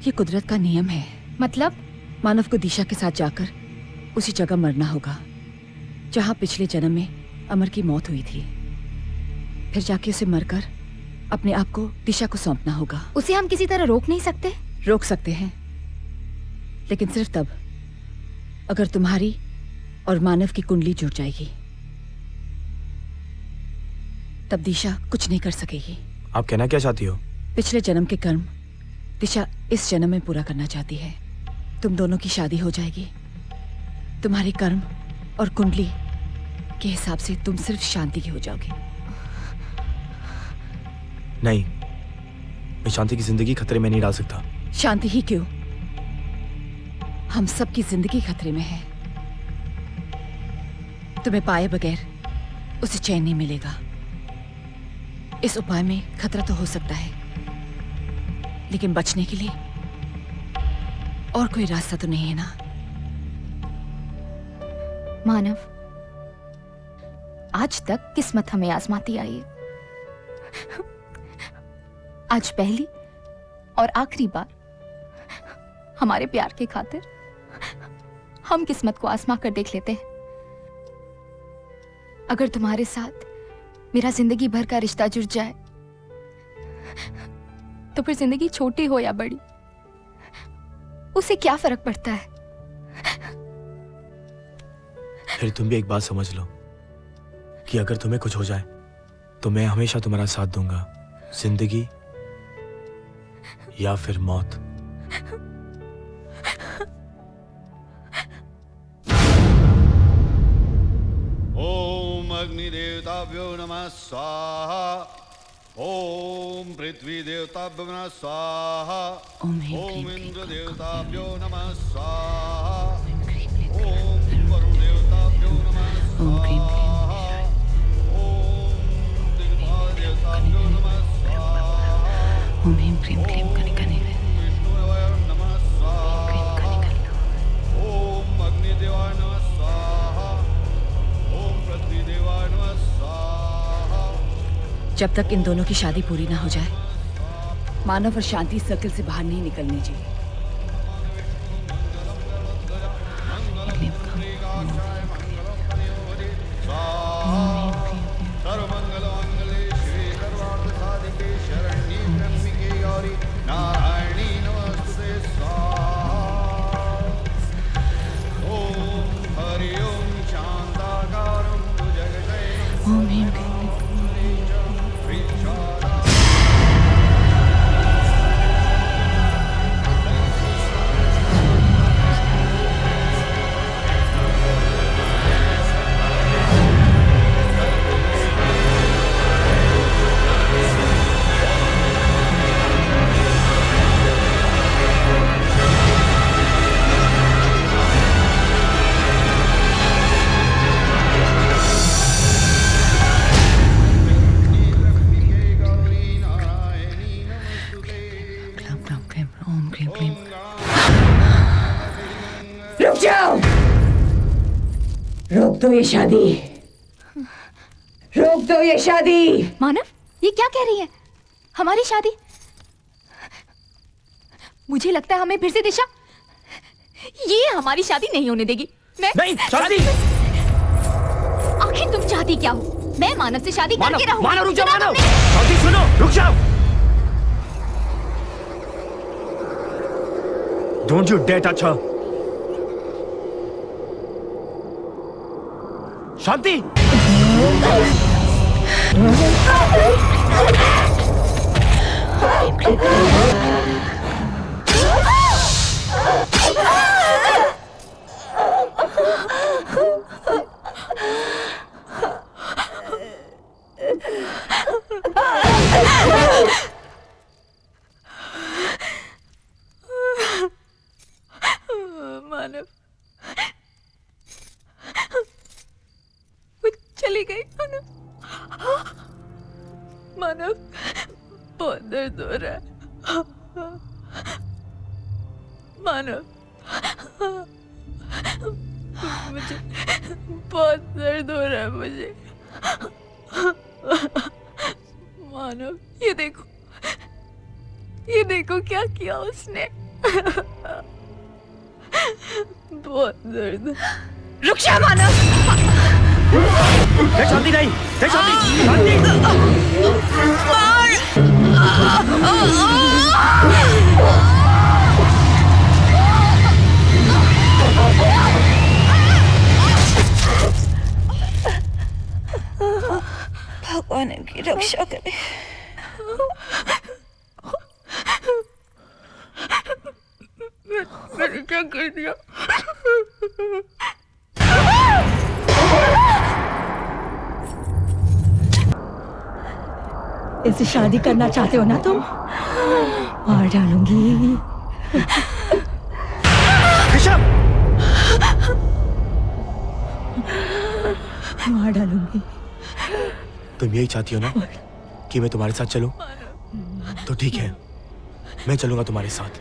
ये कुदरत का नियम है। मतलब मानव को दिशा के साथ जाकर उसी जगह मरना होगा जहां पिछले जन्म में अमर की मौत हुई थी। फिर जाके उसे मरकर अपने आप को दिशा को सौंपना होगा। उसे हम किसी तरह रोक नहीं सकते? रोक सकते हैं, लेकिन सिर्फ तब अगर तुम्हारी और मानव की कुंडली जुड़ जाएगी, तब दिशा कुछ नहीं कर सकेगी। आप कहना क्या चाहती हो? पिछले जन्म के कर्म दिशा इस जन्म में पूरा करना चाहती है। तुम दोनों की शादी हो जाएगी। तुम्हारे कर्म और कुंडली के हिसाब से तुम सिर्फ शांति की हो जाओगे। नहीं, मैं शांति की जिंदगी खतरे में नहीं डाल सकता। शांति ही क्यों, हम सबकी जिंदगी खतरे में है। तुम्हें पाए बगैर उसे चैन नहीं मिलेगा। इस उपाय में खतरा तो हो सकता है, लेकिन बचने के लिए और कोई रास्ता तो नहीं है ना। मानव, आज तक किस्मत हमें आजमाती आई है। आज पहली और आखिरी बार हमारे प्यार के खातिर हम किस्मत को आजमा कर देख लेते हैं। अगर तुम्हारे साथ मेरा जिंदगी भर का रिश्ता जुड़ जाए तो फिर जिंदगी छोटी हो या बड़ी, उसे क्या फर्क पड़ता है। फिर तुम भी एक बात समझ लो कि अगर तुम्हें कुछ हो जाए तो मैं हमेशा तुम्हारा साथ दूंगा, जिंदगी या फिर मौत। ओम अग्निदेवताभ्यो नमः स्वाहा। ओम पृथ्वी देवताभ्यो नमः स्वाहा। ओम इंद्र देवताभ्यो नमः स्वाहा। ओम वरुण देवताभ्यो नमः स्वाहा। ओम दिग्भाग देवताभ्यो नमः स्वाहा। ओम ह्रीं क्लीं क्लीं कनिकने विष्णुदेवाय नमः स्वाहा। ओम अग्निदेवाय नमः स्वाहा। ओम पृथ्वी देवाय नमः स्वाहा। जब तक इन दोनों की शादी पूरी ना हो जाए, मानव और शांति सर्कल से बाहर नहीं निकलनी चाहिए। सर्वमंगलमंगले शिवे सर्वार्थसाधिके शरण्ये त्र्यंबके गौरी नारायणी नमस्तुते स्वाहा। ओम हरि ओम शांताकारं भुजगशयनं ओम ह्रीं क्लीं रुक जाओ, रोक दो ये शादी, रोक दो ये शादी। मानव, ये क्या कह रही है? हमारी शादी? मुझे लगता है हमें फिर से दिशा ये हमारी शादी नहीं होने देगी। मैं नहीं, शादी। आखिर तुम चाहती क्या हो? मैं मानव से शादी करके रहूं। मानव रुक जाओ, मानव। शादी सुनो, रुक जाओ। Don't you dare touch her. शांति। मानव, वो चली गई। मानव, मानव, बहुत दर्द हो रहा है। मानव, मुझे बहुत दर्द हो रहा है मुझे। मानव, ये देखो क्या किया उसने। बहुत दर्द। रुक जा मानव। शांति नहीं, शांति, शांति। भगवान इनकी रक्षा करे। मैंने क्या कर दिया? इससे शादी करना चाहते हो ना तुम? मार डालूंगी। ऋषभ! मार डालूंगी। तुम यही चाहती हो ना कि मैं तुम्हारे साथ चलूं? तो ठीक है, मैं चलूंगा तुम्हारे साथ,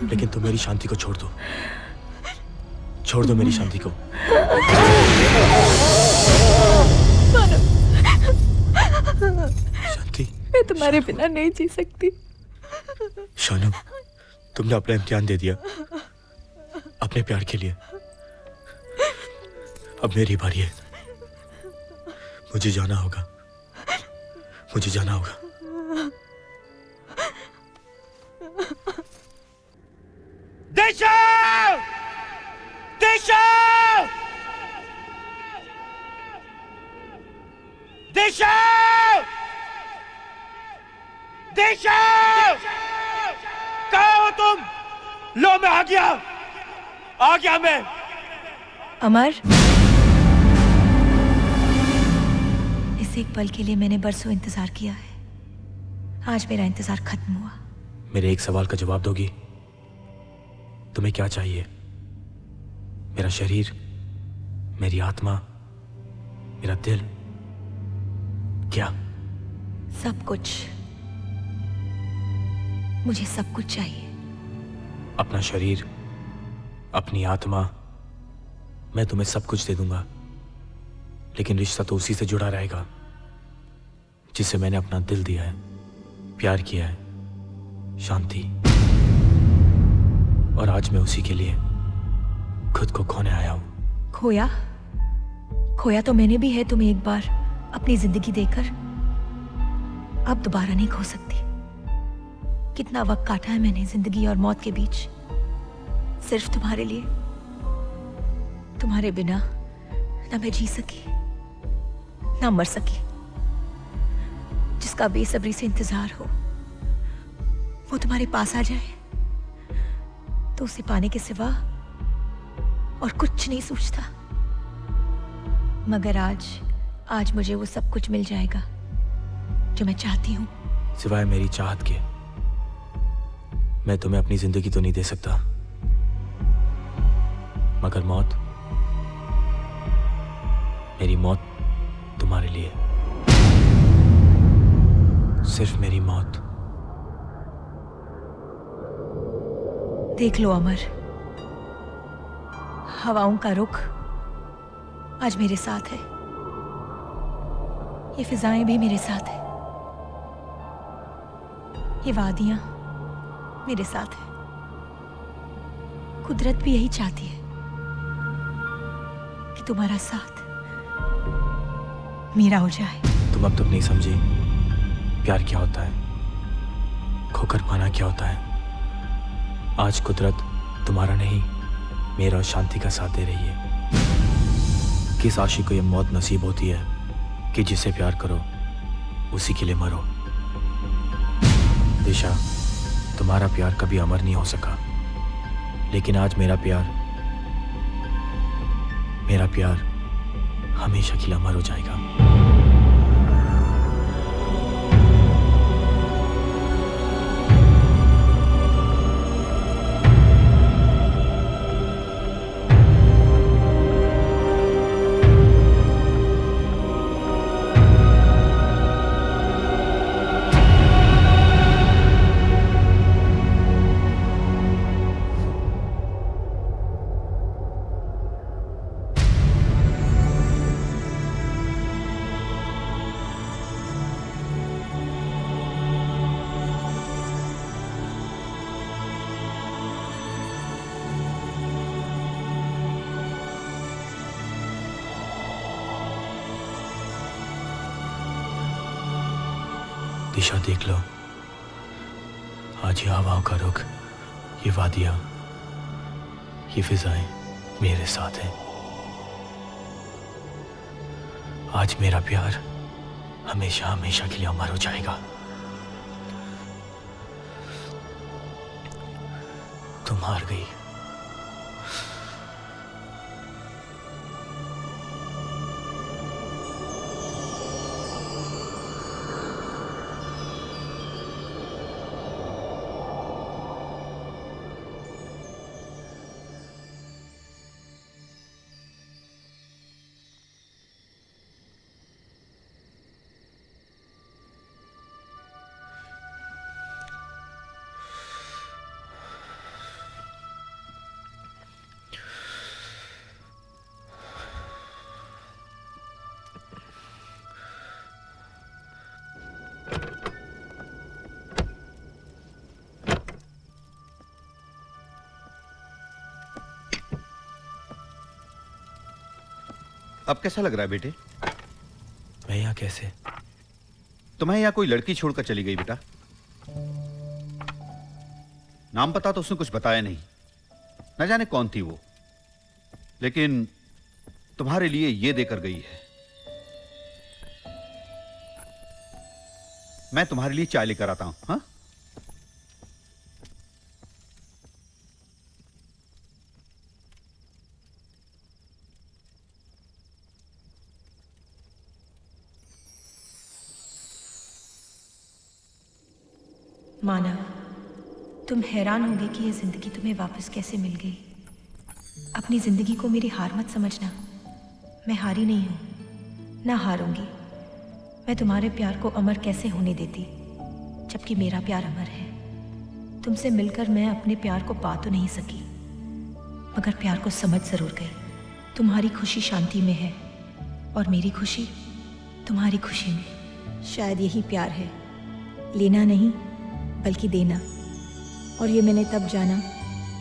लेकिन तुम मेरी शांति को छोड़ दो। छोड़ दो मेरी शांति को। शांति, मैं तुम्हारे बिना नहीं जी सकती। शानू, तुमने अपना इम्तिहान दे दिया अपने प्यार के लिए। अब मेरी बारी है। मुझे जाना होगा, मुझे जाना होगा। दिशा! दिशा! दिशा! दिशा! कहाँ हो तुम? लो मैं आ गया मैं। अमर, इस एक पल के लिए मैंने बरसों इंतजार किया है। आज मेरा इंतजार खत्म हुआ। मेरे एक सवाल का जवाब दोगी? तुम्हें क्या चाहिए? मेरा शरीर, मेरी आत्मा, मेरा दिल, क्या? सब कुछ। मुझे सब कुछ चाहिए। अपना शरीर, अपनी आत्मा, मैं तुम्हें सब कुछ दे दूंगा, लेकिन रिश्ता तो उसी से जुड़ा रहेगा जिसे मैंने अपना दिल दिया है, प्यार किया है, शांति। और आज मैं उसी के लिए खुद को खोने आया हूं। खोया तो मैंने भी है तुम्हें एक बार अपनी जिंदगी देकर। अब दोबारा नहीं खो सकती। कितना वक्त काटा है मैंने जिंदगी और मौत के बीच, सिर्फ तुम्हारे लिए। तुम्हारे बिना ना मैं जी सकी, ना मर सकी। जिसका बेसब्री से इंतजार हो वो तुम्हारे पास आ जाए तो उसे पाने के सिवा और कुछ नहीं सोचता। मगर आज मुझे वो सब कुछ मिल जाएगा जो मैं चाहती हूँ। सिवाय मेरी चाहत के मैं तुम्हें अपनी जिंदगी तो नहीं दे सकता, मगर मौत, मेरी मौत तुम्हारे लिए, सिर्फ मेरी मौत। देख लो अमर, हवाओं का रुख आज मेरे साथ है। ये फिजाएं भी मेरे साथ है। ये वादियां मेरे साथ है। कुदरत भी यही चाहती है कि तुम्हारा साथ मेरा हो जाए। तुम अब तक नहीं समझी प्यार क्या होता है, खोकर पाना क्या होता है। आज कुदरत तुम्हारा नहीं, मेरा और शांति का साथ दे रही है। किस आशिक को यह मौत नसीब होती है कि जिसे प्यार करो उसी के लिए मरो। दिशा, तुम्हारा प्यार कभी अमर नहीं हो सका, लेकिन आज मेरा प्यार हमेशा के लिए अमर हो जाएगा। दिशा, देख लो, आज ये हवाओं का रुख, ये वादियां, ये फिजाएं मेरे साथ हैं। आज मेरा प्यार हमेशा हमेशा के लिए अमर हो जाएगा। तुम हार गई। अब कैसा लग रहा है बेटे? मैं यहाँ कैसे? तुम्हें यहाँ कोई लड़की छोड़कर चली गई बेटा? नाम पता तो उसने कुछ बताया नहीं, न जाने कौन थी वो, लेकिन तुम्हारे लिए ये देकर गई है। मैं तुम्हारे लिए चाय लेकर आता हूं। हाँ, मानव, तुम हैरान होगे कि यह जिंदगी तुम्हें वापस कैसे मिल गई। अपनी जिंदगी को मेरी हार मत समझना। मैं हारी नहीं हूं, ना हारूंगी। मैं तुम्हारे प्यार को अमर कैसे होने देती, जबकि मेरा प्यार अमर है। तुमसे मिलकर मैं अपने प्यार को पा तो नहीं सकी, मगर प्यार को समझ जरूर गई। तुम्हारी खुशी शांति में है और मेरी खुशी तुम्हारी खुशी में। शायद यही प्यार है, लेना नहीं बल्कि देना। और ये मैंने तब जाना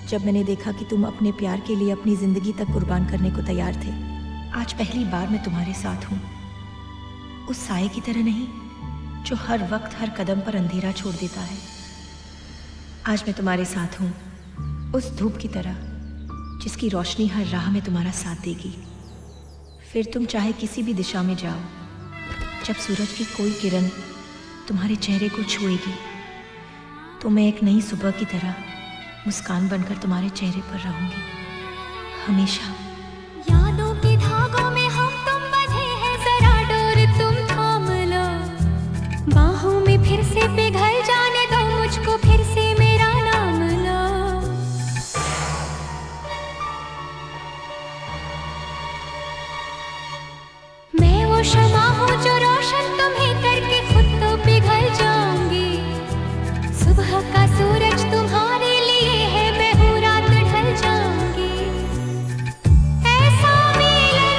जब मैंने देखा कि तुम अपने प्यार के लिए अपनी जिंदगी तक कुर्बान करने को तैयार थे। आज पहली बार मैं तुम्हारे साथ हूँ, उस साए की तरह नहीं जो हर वक्त हर कदम पर अंधेरा छोड़ देता है। आज मैं तुम्हारे साथ हूँ, उस धूप की तरह जिसकी रोशनी हर राह में तुम्हारा साथ देगी। फिर तुम चाहे किसी भी दिशा में जाओ, जब सूरज की कोई किरण तुम्हारे चेहरे को छुएगी तो मैं एक नई सुबह की तरह मुस्कान बनकर तुम्हारे चेहरे पर रहूंगी हमेशा। यादों के धागों में हम तुम बंधे हैं, जरा डोर तुम थाम लो। बाहों में फिर से पिघल जाने दो मुझको, फिर से मेरा नाम लो। मैं वो शमा हूँ जो रोशन तुम्हें करके खुद तो पिघल जाऊंगी। सुबह का सूरज तुम्हारे लिए है, मैं हूँ रात ढल जाऊंगी। ऐसा मिलन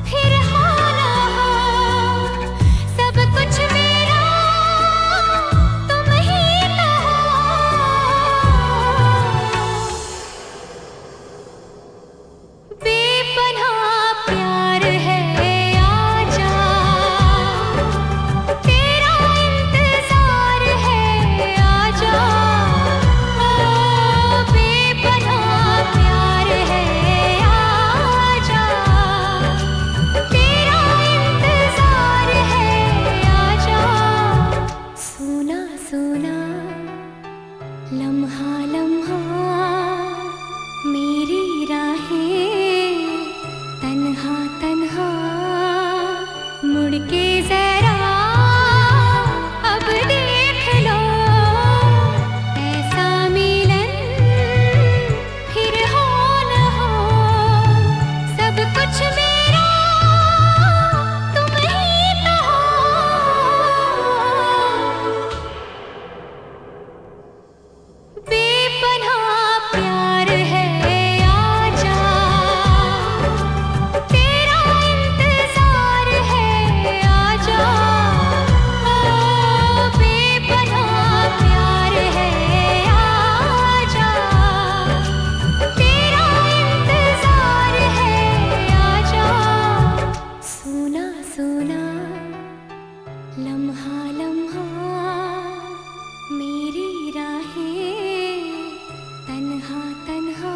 फिर हो ना हो, सब कुछ मेरा तुम ही तो हो। बेपनाह प्यार है, आजा तेरा इंतजार है, आजा। ओ बेपनाह प्यार है, आजा तेरा इंतजार है, आजा। सोना सोना लम्हा लम्हा मेरी राहें तन्हा तन्हा, मुड़ के जरा अब देख लो। ऐसा मिलन फिर हो न हो, सब कुछ मेरा तुम ही तो हो। बेपनाह प्यार है, आजा तेरा इंतजार है, आजा। ओ बेपनाह प्यार है, आजा तेरा इंतजार है, आजा। सोना सोना लम्हा लम्हा मेरी राहें तन्हा तन्हा,